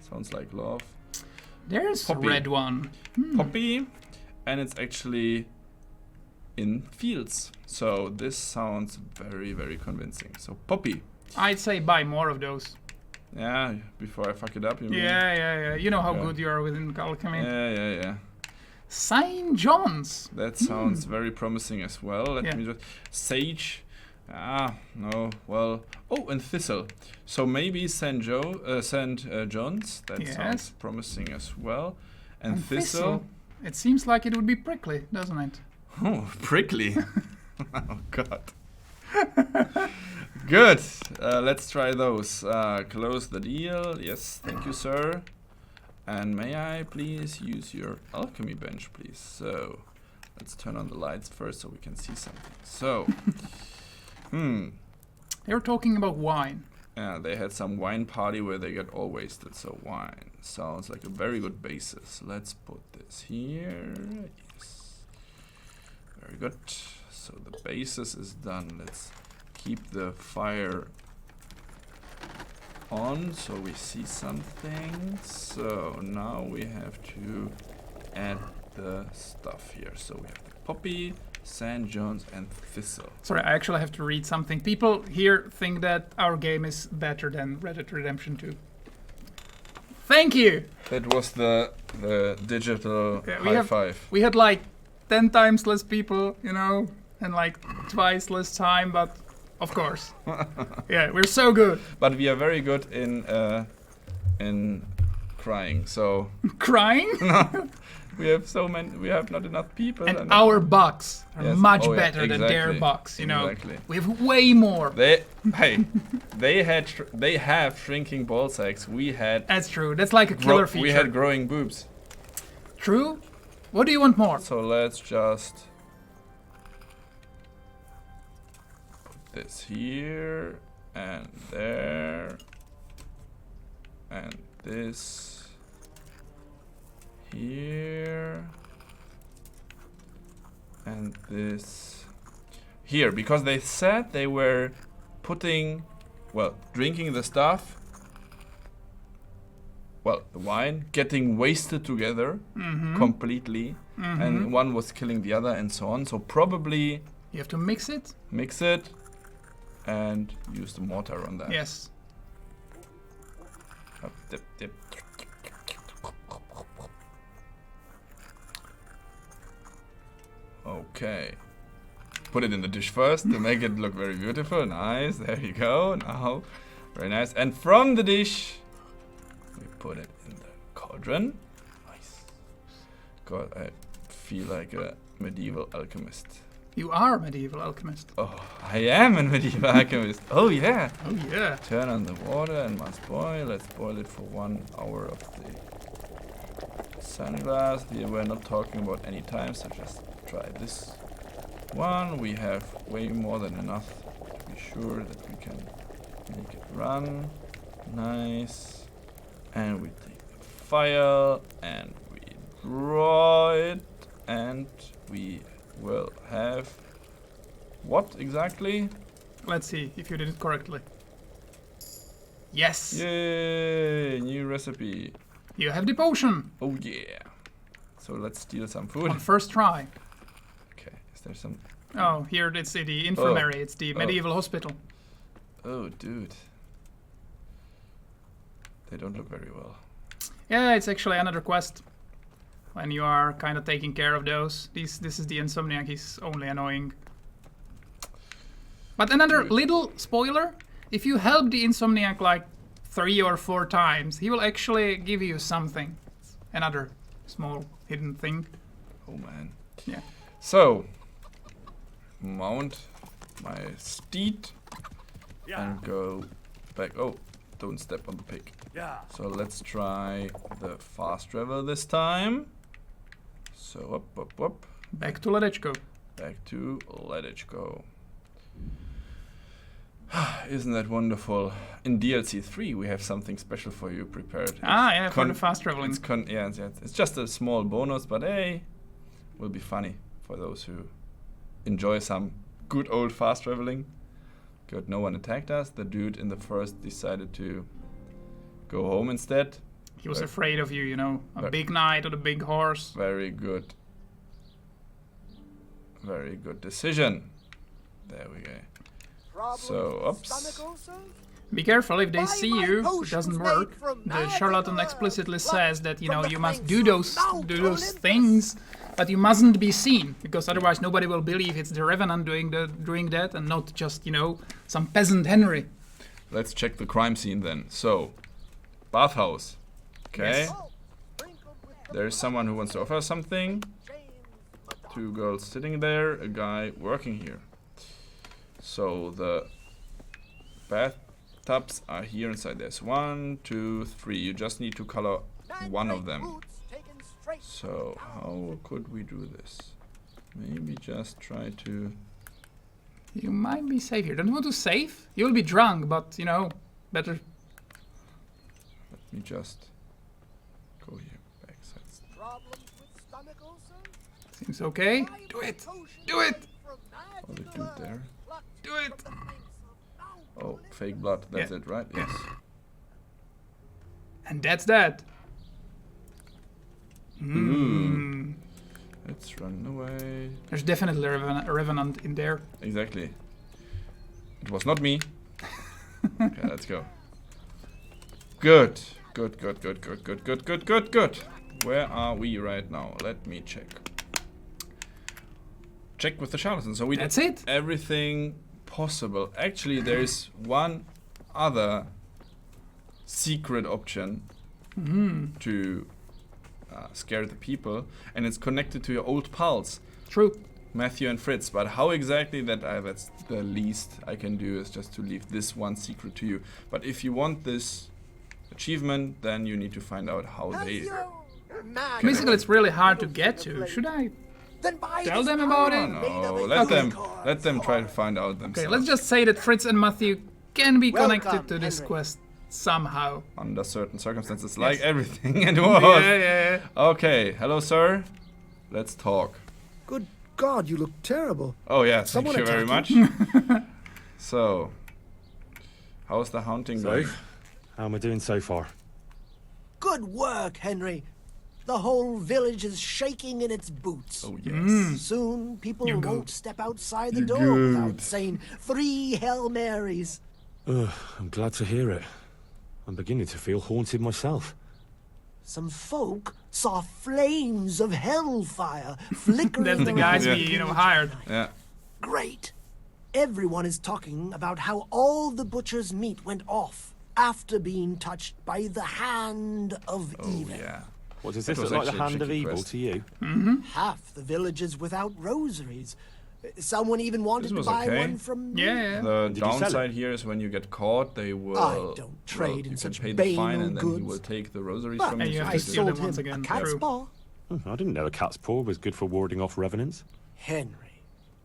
Speaker 1: Sounds like love.
Speaker 2: There's
Speaker 1: Poppy.
Speaker 2: a red one.
Speaker 1: Poppy, and it's actually in fields. So this sounds very, very convincing. So poppy.
Speaker 2: I'd say buy more of those.
Speaker 1: Yeah, before I fuck it up, you mean?
Speaker 2: Yeah. You know how
Speaker 1: Yeah.
Speaker 2: good you are within alchemy.
Speaker 1: Yeah.
Speaker 2: St. John's.
Speaker 1: That sounds very promising as well. Let me just... Sage. No. Well... Oh, and Thistle. So maybe St. John's. That sounds promising as well. And Thistle.
Speaker 2: It seems like it would be prickly, doesn't it?
Speaker 1: Oh, prickly. Oh, God. Good. Let's try those. Close the deal. Yes, thank you, sir. And may I please use your alchemy bench, please? So, let's turn on the lights first so we can see something. So,
Speaker 2: They were talking about wine.
Speaker 1: Yeah, they had some wine party where they got all wasted. So wine sounds like a very good basis. Let's put this here. Yes. Very good. So the basis is done. Let's keep the fire on so we see something. So now we have to add the stuff here. So we have the poppy, St. John's, and Thistle.
Speaker 2: Sorry, I actually have to read something. People here think that our game is better than Red Dead Redemption 2. Thank you!
Speaker 1: That was the digital high five.
Speaker 2: We had like 10 times less people, you know, and like twice less time, but of course. Yeah, we're so good.
Speaker 1: But we are very good in crying, so...
Speaker 2: Crying?
Speaker 1: No. We have so many. We have not enough people.
Speaker 2: And our bugs are much better than their bugs. You know, we have way more.
Speaker 1: They have shrinking ball sacks. We had.
Speaker 2: That's true. That's like a killer feature.
Speaker 1: We had growing boobs.
Speaker 2: True. What do you want more?
Speaker 1: So let's just put this here and there, and this. Here and this here, because they said they were drinking the stuff, the wine, getting wasted together completely, and one was killing the other and so on. So probably
Speaker 2: you have to mix it
Speaker 1: and use the mortar on that.
Speaker 2: Yes.
Speaker 1: Dip, dip. Okay. Put it in the dish first to make it look very beautiful. Nice. There you go. Now, very nice. And from the dish, we put it in the cauldron. Nice. God, I feel like a medieval alchemist.
Speaker 2: You are a medieval alchemist.
Speaker 1: Oh, I am a medieval alchemist. Oh, yeah.
Speaker 2: Oh, yeah.
Speaker 1: Turn on the water and must boil. Let's boil it for 1 hour of the sunglass. Here we're not talking about any time, so just try this one. We have way more than enough to be sure that we can make it run. Nice. And we take the file and we draw it, and we will have what exactly?
Speaker 2: Let's see if you did it correctly. Yes.
Speaker 1: Yay! New recipe.
Speaker 2: You have the potion.
Speaker 1: Oh yeah. So let's steal some food.
Speaker 2: On first try.
Speaker 1: Okay. Is there some?
Speaker 2: Oh, here it's the infirmary. It's the medieval hospital.
Speaker 1: Oh, dude. They don't look very well.
Speaker 2: Yeah, it's actually another quest. When you are kind of taking care of those. This is the insomniac. He's only annoying. But another little spoiler. If you help the insomniac like 3 or 4 times, he will actually give you something. Another small hidden thing.
Speaker 1: Oh man.
Speaker 2: Yeah.
Speaker 1: So, mount my steed and go back. Oh, don't step on the pig.
Speaker 3: Yeah.
Speaker 1: So let's try the fast travel this time. So up.
Speaker 2: Back to Ledechko.
Speaker 1: Back to Ledechko. Isn't that wonderful? In DLC 3 we have something special for you prepared.
Speaker 2: Yeah, for the fast traveling.
Speaker 1: It's just a small bonus, but hey, will be funny for those who enjoy some good old fast traveling. Good, no one attacked us. The dude in the first decided to go home instead.
Speaker 2: He was afraid of you, you know. A big knight or a big horse.
Speaker 1: Very good. Very good decision. There we go. So, oops.
Speaker 2: Be careful if they
Speaker 4: Buy
Speaker 2: see
Speaker 4: my
Speaker 2: you. It
Speaker 4: potions
Speaker 2: doesn't
Speaker 4: made
Speaker 2: work.
Speaker 4: from
Speaker 2: The
Speaker 4: magical
Speaker 2: charlatan
Speaker 4: herbs,
Speaker 2: explicitly
Speaker 4: plucked
Speaker 2: says that
Speaker 4: from the
Speaker 2: you must
Speaker 4: flanks
Speaker 2: do
Speaker 4: of
Speaker 2: those
Speaker 4: Mount Olympus.
Speaker 2: things, but you mustn't be seen because otherwise nobody will believe it's the Revenant doing that and not just some peasant Henry.
Speaker 1: Let's check the crime scene then. So, bathhouse. Okay.
Speaker 2: Yes.
Speaker 1: There's someone who wants to offer something. 2 girls sitting there, a guy working here. So the bathtubs are here inside. There's 1, 2, 3. You just need to color one of them. So how could we do this? Maybe just try to...
Speaker 2: You might be safe here. Don't you want to save? You'll be drunk, but better.
Speaker 1: Let me just go here. Backsides.
Speaker 2: Seems okay. Do it. Do it.
Speaker 1: Oh, the dude there.
Speaker 2: Do it.
Speaker 1: Oh, fake blood. That's
Speaker 2: Yeah.
Speaker 1: it, right? Yes.
Speaker 2: And that's that.
Speaker 1: Let's run away.
Speaker 2: There's definitely a revenant in there.
Speaker 1: Exactly. It was not me. Okay, let's go. Good. Good, good, good, good, good, good, good, good, good. Where are we right now? Let me check. Check with the charlatan. So we
Speaker 2: That's
Speaker 1: did
Speaker 2: it.
Speaker 1: everything possible. Actually, there's one other secret option to scare the people, and it's connected to your old pals,
Speaker 2: True.
Speaker 1: Matthew and Fritz. But how exactly that's the least I can do is just to leave this one secret to you. But if you want this achievement, then you need to find out how they...
Speaker 2: Basically, it's really hard to get to. Should I tell them about it?
Speaker 1: No, let them try to find out themselves.
Speaker 2: Okay, let's just say that Fritz and Matthew can be
Speaker 4: Welcome,
Speaker 2: connected to this
Speaker 4: Henry.
Speaker 2: quest somehow.
Speaker 1: Under certain circumstances, like everything it was.
Speaker 2: Yeah.
Speaker 1: Okay, hello sir. Let's talk.
Speaker 4: Good God, you look terrible.
Speaker 1: Oh yeah, thank
Speaker 4: Someone
Speaker 1: you very much.
Speaker 4: attacked
Speaker 1: So, how's the hunting
Speaker 3: So,
Speaker 1: going?
Speaker 3: how am I doing so far?
Speaker 4: Good work, Henry. The whole village is shaking in its boots.
Speaker 1: Oh yes.
Speaker 4: Soon, people
Speaker 2: You
Speaker 4: won't
Speaker 2: goat.
Speaker 4: step outside the door without saying 3 Hail Marys.
Speaker 3: I'm glad to hear it. I'm beginning to feel haunted myself.
Speaker 4: Some folk saw flames of hellfire flickering
Speaker 2: That's the
Speaker 4: around
Speaker 2: guys
Speaker 1: Yeah.
Speaker 2: we,
Speaker 4: village
Speaker 2: hired.
Speaker 4: at night.
Speaker 1: Yeah.
Speaker 4: Great. Everyone is talking about how all the butcher's meat went off after being touched by the hand of
Speaker 1: Oh
Speaker 4: evil.
Speaker 1: yeah.
Speaker 3: What does
Speaker 1: That
Speaker 3: this
Speaker 1: was
Speaker 3: look like the
Speaker 1: actually a
Speaker 3: hand of
Speaker 1: tricky
Speaker 3: evil
Speaker 1: quest.
Speaker 3: to you?
Speaker 4: Half the village is without rosaries. Someone even wanted to
Speaker 1: was
Speaker 4: buy
Speaker 1: okay.
Speaker 4: one from me.
Speaker 2: Yeah.
Speaker 1: The
Speaker 3: Did you sell
Speaker 1: downside
Speaker 3: it?
Speaker 1: here is when you get caught, they will.
Speaker 4: I don't trade
Speaker 1: well,
Speaker 4: in
Speaker 1: you
Speaker 4: such
Speaker 1: can pay the fine,
Speaker 4: banal
Speaker 1: and then he
Speaker 4: goods.
Speaker 1: will take the rosaries
Speaker 4: But
Speaker 1: from
Speaker 2: And
Speaker 1: you.
Speaker 2: you
Speaker 1: so
Speaker 2: have
Speaker 4: I
Speaker 2: to
Speaker 1: you
Speaker 2: steal
Speaker 1: do-
Speaker 4: sold
Speaker 2: them once
Speaker 4: him
Speaker 2: again.
Speaker 4: a cat's
Speaker 2: True.
Speaker 4: paw.
Speaker 3: I didn't know a cat's paw was good for warding off revenants.
Speaker 4: Henry,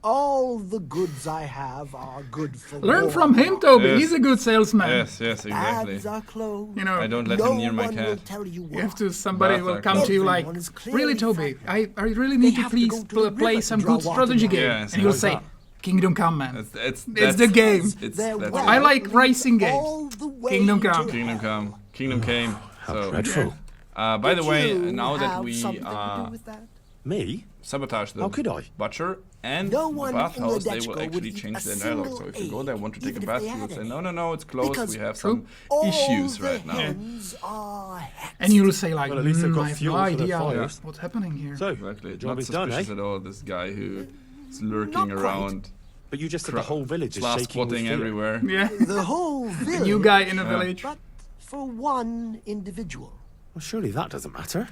Speaker 4: all the goods I have are good for
Speaker 2: Learn
Speaker 4: war.
Speaker 2: from him, Toby.
Speaker 1: Yes.
Speaker 2: He's a good salesman.
Speaker 1: Yes, exactly.
Speaker 4: Ads are closed.
Speaker 2: You know,
Speaker 1: I don't let
Speaker 4: no
Speaker 1: him near my
Speaker 4: one will
Speaker 1: cat.
Speaker 4: tell you
Speaker 2: you have
Speaker 4: why.
Speaker 2: to. Somebody will
Speaker 1: Bath
Speaker 2: come to you like,
Speaker 4: Everyone is
Speaker 2: really,
Speaker 4: clearly
Speaker 2: Toby? I really need to
Speaker 4: have to
Speaker 2: please
Speaker 4: go to the
Speaker 2: play
Speaker 4: river
Speaker 2: some
Speaker 4: to draw
Speaker 2: good
Speaker 4: water
Speaker 2: strategy
Speaker 4: now.
Speaker 2: game.
Speaker 1: Yes,
Speaker 2: And he'll
Speaker 3: what's
Speaker 2: say,
Speaker 3: that?
Speaker 2: Kingdom Come, man.
Speaker 1: It's
Speaker 2: the game.
Speaker 1: It's,
Speaker 4: They're
Speaker 1: that's
Speaker 4: well
Speaker 2: I like racing games.
Speaker 4: all the way
Speaker 2: Kingdom
Speaker 4: to
Speaker 2: Come.
Speaker 4: hell.
Speaker 1: Kingdom Come. Kingdom came.
Speaker 3: How
Speaker 1: So,
Speaker 3: dreadful.
Speaker 1: by the
Speaker 4: Did
Speaker 1: way,
Speaker 4: you
Speaker 1: now that
Speaker 4: have
Speaker 1: we
Speaker 4: something to do with that?
Speaker 3: Me?
Speaker 1: sabotage the
Speaker 3: How could I?
Speaker 1: butcher and
Speaker 4: No
Speaker 1: the
Speaker 4: one in
Speaker 1: bathhouse, they
Speaker 4: Ledechko
Speaker 1: will
Speaker 4: would
Speaker 1: actually
Speaker 4: eat
Speaker 1: change
Speaker 4: a
Speaker 1: their dialogue. So
Speaker 4: single
Speaker 1: if you go there, want to take
Speaker 4: egg,
Speaker 1: a
Speaker 4: even
Speaker 1: bath,
Speaker 4: if
Speaker 1: you
Speaker 4: they
Speaker 1: will
Speaker 4: had
Speaker 1: say,
Speaker 4: any.
Speaker 1: no, it's closed.
Speaker 4: Because
Speaker 1: We have
Speaker 2: True.
Speaker 1: some
Speaker 4: All
Speaker 1: issues
Speaker 4: the
Speaker 1: right now.
Speaker 4: hens are hexed.
Speaker 2: And you'll say like,
Speaker 3: Well, at least they've got
Speaker 2: I have
Speaker 3: fuel
Speaker 2: no
Speaker 3: for their
Speaker 2: idea
Speaker 3: fires.
Speaker 2: what's happening here.
Speaker 3: So,
Speaker 1: Exactly.
Speaker 3: the
Speaker 1: It's
Speaker 3: job
Speaker 1: not
Speaker 3: is done, eh?
Speaker 1: suspicious at all, this guy who is lurking
Speaker 4: Not quite.
Speaker 1: around,
Speaker 3: But you just said the whole village is shaking with
Speaker 1: squatting
Speaker 3: fear.
Speaker 1: everywhere.
Speaker 2: Yeah.
Speaker 4: The whole village.
Speaker 2: New guy in a
Speaker 1: Yeah.
Speaker 2: village.
Speaker 4: But for one individual.
Speaker 3: Well, surely that doesn't matter.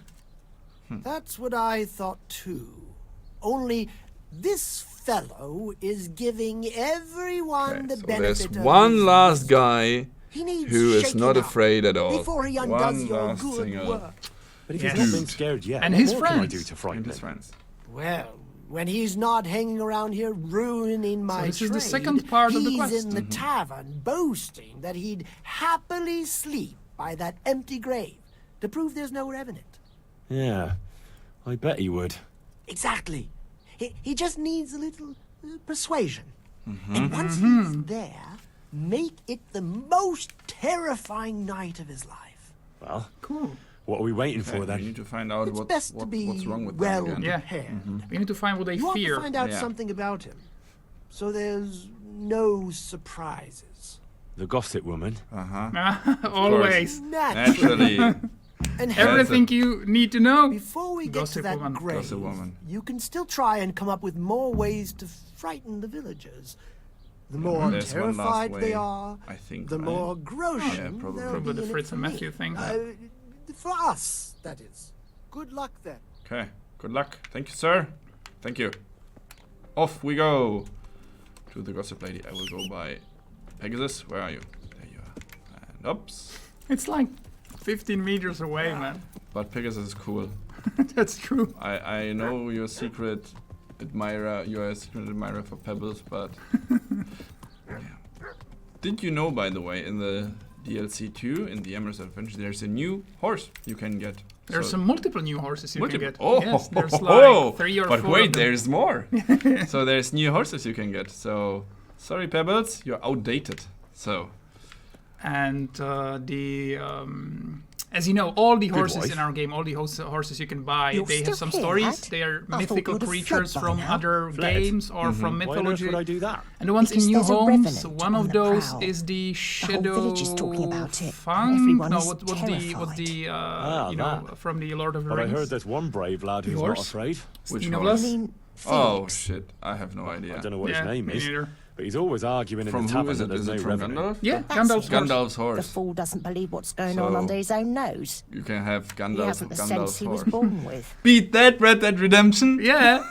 Speaker 4: That's what I thought too. Only this fellow is giving everyone
Speaker 1: Okay,
Speaker 4: the
Speaker 1: so
Speaker 4: benefit
Speaker 1: there's
Speaker 4: of
Speaker 1: one
Speaker 4: his
Speaker 1: last
Speaker 4: wisdom.
Speaker 1: guy
Speaker 4: He needs
Speaker 1: who is
Speaker 4: shaking
Speaker 1: not
Speaker 4: up
Speaker 1: afraid at all.
Speaker 4: before he undoes
Speaker 1: One
Speaker 4: your
Speaker 1: last
Speaker 4: good
Speaker 1: singer.
Speaker 4: work.
Speaker 3: But if
Speaker 2: Yes.
Speaker 3: he's not been scared yet,
Speaker 2: And
Speaker 3: what
Speaker 2: his
Speaker 3: more can I
Speaker 2: friends.
Speaker 3: do to frighten
Speaker 1: And his
Speaker 3: him?
Speaker 1: friends.
Speaker 4: Well, when he's not hanging around here ruining my
Speaker 2: this is the
Speaker 4: trade,
Speaker 2: second part of the
Speaker 4: he's
Speaker 2: quest.
Speaker 4: in the tavern boasting that he'd happily sleep by that empty grave to prove there's no revenant.
Speaker 3: Yeah, I bet he would.
Speaker 4: Exactly. He just needs a little persuasion. And once he's there, make it the most terrifying night of his life.
Speaker 3: Well,
Speaker 2: Cool.
Speaker 3: what are we waiting
Speaker 1: Okay,
Speaker 3: for
Speaker 1: we
Speaker 3: then?
Speaker 1: need to find out
Speaker 4: It's best to be
Speaker 1: what's wrong with
Speaker 4: well
Speaker 1: them again.
Speaker 2: Yeah.
Speaker 4: prepared.
Speaker 2: We need to find what they
Speaker 4: You ought
Speaker 2: fear.
Speaker 4: to find out
Speaker 1: Yeah.
Speaker 4: something about him, so there's no surprises.
Speaker 3: The gossip woman.
Speaker 2: Always.
Speaker 1: Naturally.
Speaker 4: And
Speaker 2: Everything you need to know.
Speaker 4: before we get
Speaker 2: Gossip
Speaker 4: to that
Speaker 2: woman.
Speaker 4: grave,
Speaker 1: Gossip woman.
Speaker 4: you can still try and come up with more ways to frighten the villagers. The more
Speaker 1: There's one last
Speaker 4: terrified
Speaker 1: way,
Speaker 4: they are,
Speaker 1: I think,
Speaker 4: the
Speaker 1: right?
Speaker 4: more groschen
Speaker 1: Yeah, probably.
Speaker 4: they'll
Speaker 2: Probably
Speaker 4: be
Speaker 2: the
Speaker 4: in it
Speaker 2: Fritz
Speaker 4: for
Speaker 2: and
Speaker 4: me.
Speaker 2: Matthew thing.
Speaker 4: For us, that is. Good luck then.
Speaker 1: Okay, good luck. Thank you, sir. Thank you. Off we go to the gossip lady. I will go by Pegasus. Where are you? There you are. And oops.
Speaker 2: It's like 15 meters away, man.
Speaker 1: But Pegasus is cool.
Speaker 2: That's true.
Speaker 1: I know you're a secret admirer. You're a secret admirer for Pebbles, but yeah. Did you know, by the way, in the DLC 2, in the Amorous Adventures, there's a new horse you can get.
Speaker 2: There's
Speaker 1: So-
Speaker 2: some multiple new horses you can get.
Speaker 1: Oh,
Speaker 2: Yes, there's like 3 or 4
Speaker 1: but wait,
Speaker 2: of them.
Speaker 1: there's more. So there's new horses you can get. So sorry, Pebbles, you're outdated. So
Speaker 2: And as you know, all the horses
Speaker 3: wife.
Speaker 2: in our game, all the horses you can buy,
Speaker 5: You're
Speaker 2: they have
Speaker 5: still
Speaker 2: some
Speaker 5: here,
Speaker 2: stories.
Speaker 5: lad?
Speaker 2: They are
Speaker 5: I thought
Speaker 2: mythical
Speaker 5: you'd have
Speaker 2: creatures
Speaker 5: fled by
Speaker 2: from
Speaker 5: now.
Speaker 2: other
Speaker 3: Fled?
Speaker 2: games or from
Speaker 3: Why on earth
Speaker 2: mythology.
Speaker 3: would I do that?
Speaker 2: And the ones
Speaker 5: Because
Speaker 2: in New
Speaker 5: there's a
Speaker 2: Homes,
Speaker 5: revenant
Speaker 2: one
Speaker 5: on
Speaker 2: of
Speaker 5: the
Speaker 2: those
Speaker 5: prowl.
Speaker 2: is the
Speaker 5: whole
Speaker 2: Shadow
Speaker 5: village is talking about it, and
Speaker 2: Fang?
Speaker 5: everyone
Speaker 2: No,
Speaker 5: is
Speaker 2: what's the
Speaker 5: terrified.
Speaker 3: that.
Speaker 2: from the Lord of the
Speaker 3: But I
Speaker 2: Rings?
Speaker 3: heard there's one brave lad who's not
Speaker 2: Horse?
Speaker 3: afraid.
Speaker 1: which
Speaker 2: Steen of
Speaker 1: horse?
Speaker 2: Lust?
Speaker 5: I mean,
Speaker 1: Oh
Speaker 5: Felix.
Speaker 1: shit, I have no idea.
Speaker 3: I don't know what
Speaker 2: Yeah,
Speaker 3: his name
Speaker 2: me
Speaker 3: is,
Speaker 2: neither.
Speaker 3: but he's always arguing
Speaker 1: From
Speaker 3: in the
Speaker 1: who
Speaker 3: tavern
Speaker 1: is
Speaker 3: that
Speaker 1: it?
Speaker 3: there's
Speaker 1: Is
Speaker 3: no
Speaker 1: it from
Speaker 3: revenue.
Speaker 1: Gandalf?
Speaker 2: Yeah,
Speaker 5: That's
Speaker 2: Gandalf's
Speaker 5: it.
Speaker 2: horse.
Speaker 1: Gandalf's
Speaker 5: The
Speaker 1: horse.
Speaker 5: fool doesn't believe what's going
Speaker 1: So-
Speaker 5: on under his own nose.
Speaker 1: You can have
Speaker 5: He
Speaker 1: Gandalf,
Speaker 5: hasn't the sense
Speaker 1: Gandalf's
Speaker 5: he was
Speaker 1: horse.
Speaker 5: born with.
Speaker 1: Beat that, Red Dead Redemption.
Speaker 2: Yeah.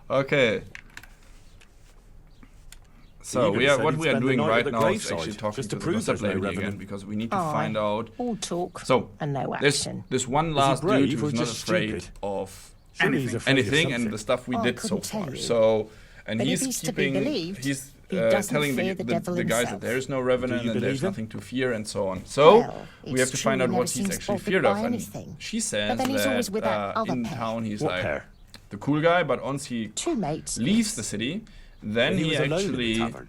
Speaker 1: Okay. So
Speaker 3: Even
Speaker 1: we are
Speaker 3: said
Speaker 1: what
Speaker 3: he'd
Speaker 1: we are
Speaker 3: spend the
Speaker 1: doing
Speaker 3: night at
Speaker 1: right
Speaker 3: the
Speaker 1: now is
Speaker 3: graveside,
Speaker 1: actually talking
Speaker 3: just
Speaker 1: to
Speaker 3: to
Speaker 1: the
Speaker 3: prove
Speaker 1: gossip
Speaker 3: there's no
Speaker 1: lady again
Speaker 3: revenant.
Speaker 1: because we need to
Speaker 5: Aye.
Speaker 1: find out.
Speaker 5: All talk
Speaker 1: So
Speaker 5: and no
Speaker 1: there's
Speaker 5: action.
Speaker 1: this one last
Speaker 3: brave
Speaker 1: dude
Speaker 3: or
Speaker 1: who's not
Speaker 3: just
Speaker 1: afraid
Speaker 3: stupid?
Speaker 1: of
Speaker 3: Surely he's afraid of
Speaker 1: anything and
Speaker 3: something.
Speaker 1: the stuff we
Speaker 5: Oh, I
Speaker 1: did so
Speaker 5: couldn't tell
Speaker 1: far.
Speaker 5: you.
Speaker 1: So and
Speaker 5: But if
Speaker 1: he's
Speaker 5: he's to be
Speaker 1: keeping
Speaker 5: believed,
Speaker 1: he's
Speaker 5: he doesn't
Speaker 1: telling
Speaker 5: fear the devil
Speaker 1: the guys that
Speaker 5: himself.
Speaker 1: there is no revenant
Speaker 3: Do you
Speaker 1: and there's
Speaker 3: believe him?
Speaker 1: nothing to fear and so on. So
Speaker 5: Well,
Speaker 1: we have
Speaker 5: it's
Speaker 1: to
Speaker 5: true
Speaker 1: find
Speaker 5: he
Speaker 1: out
Speaker 5: never
Speaker 1: what he's
Speaker 5: seems
Speaker 1: actually
Speaker 5: bothered
Speaker 1: feared
Speaker 5: by
Speaker 1: of. And
Speaker 5: anything.
Speaker 1: she says
Speaker 5: But then he's always with that other
Speaker 1: in
Speaker 5: pair.
Speaker 1: town he's
Speaker 3: What
Speaker 1: like
Speaker 3: pair?
Speaker 1: the cool guy, but once he
Speaker 5: Two mates.
Speaker 1: leaves the city, then
Speaker 3: He
Speaker 1: he
Speaker 3: was alone in the
Speaker 1: actually
Speaker 3: tavern.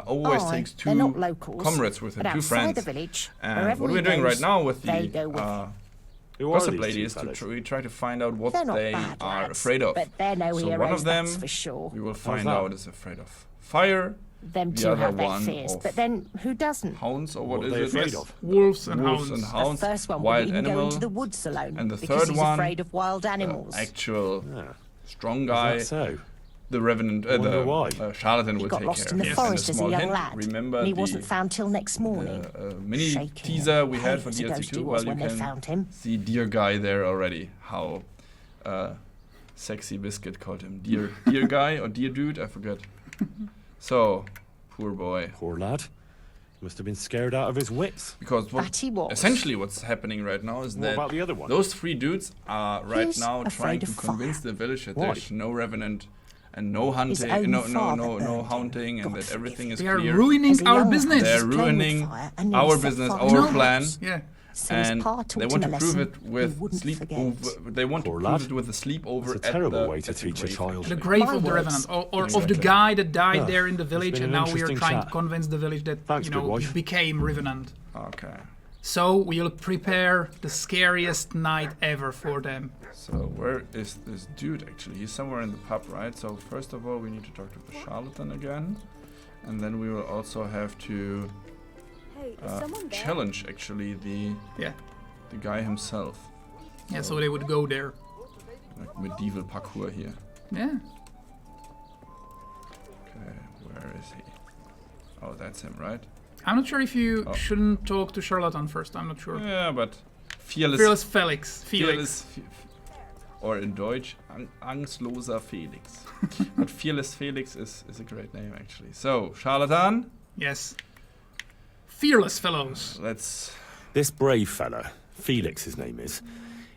Speaker 1: always
Speaker 5: Aye,
Speaker 1: takes
Speaker 5: they're not
Speaker 1: two
Speaker 5: locals,
Speaker 1: comrades with him,
Speaker 5: but
Speaker 1: two
Speaker 5: outside
Speaker 1: friends.
Speaker 5: the village,
Speaker 1: And
Speaker 5: wherever
Speaker 1: what
Speaker 5: he
Speaker 1: we're doing
Speaker 5: goes,
Speaker 1: right now with
Speaker 5: they
Speaker 1: the
Speaker 5: go with him.
Speaker 3: Who are
Speaker 1: gossip
Speaker 3: these
Speaker 1: lady
Speaker 3: two
Speaker 1: is
Speaker 3: fellas?
Speaker 1: we try to find out what
Speaker 5: They're not
Speaker 1: they
Speaker 5: bad
Speaker 1: are
Speaker 5: lads,
Speaker 1: afraid of.
Speaker 5: but they're no
Speaker 1: so
Speaker 5: heroes,
Speaker 1: one of them
Speaker 5: that's for sure.
Speaker 1: we will find
Speaker 3: that?
Speaker 1: out is afraid of fire,
Speaker 5: Them
Speaker 1: the
Speaker 5: two
Speaker 1: other
Speaker 5: have their
Speaker 1: one
Speaker 5: fears,
Speaker 1: of
Speaker 5: but then who doesn't?
Speaker 1: hounds or
Speaker 3: What
Speaker 1: what
Speaker 3: are
Speaker 1: is
Speaker 3: they
Speaker 1: it?
Speaker 3: afraid
Speaker 1: Yes.
Speaker 3: of?
Speaker 2: Wolves and
Speaker 1: Wolves
Speaker 2: hounds.
Speaker 1: and hounds,
Speaker 5: The first one
Speaker 1: wild
Speaker 5: wouldn't even go
Speaker 1: animal,
Speaker 5: into the woods alone
Speaker 1: and the
Speaker 5: because
Speaker 1: third
Speaker 5: he's
Speaker 1: one,
Speaker 5: afraid of wild animals.
Speaker 1: actual
Speaker 3: Yeah.
Speaker 1: strong
Speaker 3: Is
Speaker 1: guy.
Speaker 3: that so?
Speaker 1: The revenant,
Speaker 3: Wonder why.
Speaker 1: charlatan
Speaker 5: He
Speaker 1: will
Speaker 5: got
Speaker 1: take
Speaker 5: lost
Speaker 1: care
Speaker 5: in
Speaker 1: of
Speaker 5: the
Speaker 1: it.
Speaker 5: forest
Speaker 1: And
Speaker 5: as a
Speaker 1: small
Speaker 5: young
Speaker 1: hint,
Speaker 5: lad,
Speaker 1: remember
Speaker 5: and he
Speaker 1: the
Speaker 5: wasn't found till next morning.
Speaker 1: mini
Speaker 5: Shaking
Speaker 1: teaser we
Speaker 5: in
Speaker 1: had for
Speaker 5: pain as a ghost
Speaker 1: DLC2.
Speaker 5: he
Speaker 1: Well,
Speaker 5: was
Speaker 1: you
Speaker 5: when they
Speaker 1: can
Speaker 5: found him.
Speaker 1: see dear guy there already. How sexy biscuit called him, dear guy or dear dude, I forget. So poor boy.
Speaker 3: Poor lad. Must have been scared out of his wits.
Speaker 1: Because
Speaker 5: That he was.
Speaker 1: essentially what's happening right now is
Speaker 3: What
Speaker 1: that
Speaker 3: about the other one?
Speaker 1: those three dudes are right
Speaker 5: He's
Speaker 1: now trying
Speaker 5: afraid
Speaker 1: to
Speaker 5: of
Speaker 1: convince
Speaker 5: fire.
Speaker 1: the village that
Speaker 3: Why?
Speaker 1: there's no revenant and no
Speaker 5: own
Speaker 1: hunting, no
Speaker 5: father burned him.
Speaker 1: hunting, and
Speaker 5: God
Speaker 1: that
Speaker 5: forgive
Speaker 1: everything is
Speaker 2: They are
Speaker 1: clear.
Speaker 2: ruining
Speaker 5: As a
Speaker 2: our
Speaker 5: young
Speaker 2: business.
Speaker 1: They're
Speaker 5: He's playing with
Speaker 1: ruining
Speaker 5: fire and nearly
Speaker 1: our
Speaker 5: set
Speaker 1: business,
Speaker 5: fire
Speaker 1: our
Speaker 5: to the
Speaker 1: plan,
Speaker 5: house.
Speaker 2: Yeah.
Speaker 5: So his
Speaker 1: and
Speaker 5: pa taught
Speaker 1: they
Speaker 5: him
Speaker 1: want
Speaker 5: a
Speaker 1: to prove
Speaker 5: lesson
Speaker 1: it
Speaker 5: he
Speaker 1: with
Speaker 5: wouldn't
Speaker 1: sleepover. They want to
Speaker 3: Poor
Speaker 1: prove
Speaker 3: lad.
Speaker 1: it with a sleepover
Speaker 3: That's a
Speaker 1: at
Speaker 3: terrible
Speaker 1: the,
Speaker 3: way to
Speaker 1: at the
Speaker 3: teach a
Speaker 1: grave,
Speaker 3: child.
Speaker 2: The
Speaker 1: actually.
Speaker 2: grave
Speaker 5: My
Speaker 2: of the
Speaker 5: words.
Speaker 2: revenant, or of the
Speaker 1: Exactly.
Speaker 2: guy that died
Speaker 3: Ah,
Speaker 2: there in the
Speaker 3: it's
Speaker 2: village,
Speaker 3: been
Speaker 2: and
Speaker 3: an
Speaker 2: now we are
Speaker 3: interesting
Speaker 2: trying
Speaker 3: chat.
Speaker 2: to convince the village that
Speaker 3: Thanks, good
Speaker 2: he
Speaker 3: wife.
Speaker 2: became revenant.
Speaker 1: Okay.
Speaker 2: So we'll prepare the scariest night ever for them.
Speaker 1: So where is this dude actually? He's somewhere in the pub, right? So first of all, we need to talk to the charlatan again, and then we will also have to
Speaker 6: Hey, is someone there?
Speaker 1: challenge actually the
Speaker 2: Yeah.
Speaker 1: guy himself.
Speaker 2: Yeah, so they would go there.
Speaker 1: Like medieval parkour here.
Speaker 2: Yeah.
Speaker 1: Okay, where is he? Oh, that's him, right?
Speaker 2: I'm not sure if you
Speaker 1: Oh.
Speaker 2: shouldn't talk to Charlatan first. I'm not sure.
Speaker 1: Yeah, but fearless.
Speaker 2: Fearless Felix.
Speaker 1: Fearless. Or in Deutsch, Angstloser Felix. But Fearless Felix is a great name actually. So, charlatan,
Speaker 2: Yes. Fearless fellows.
Speaker 1: let's.
Speaker 3: This brave fella, Felix his name is,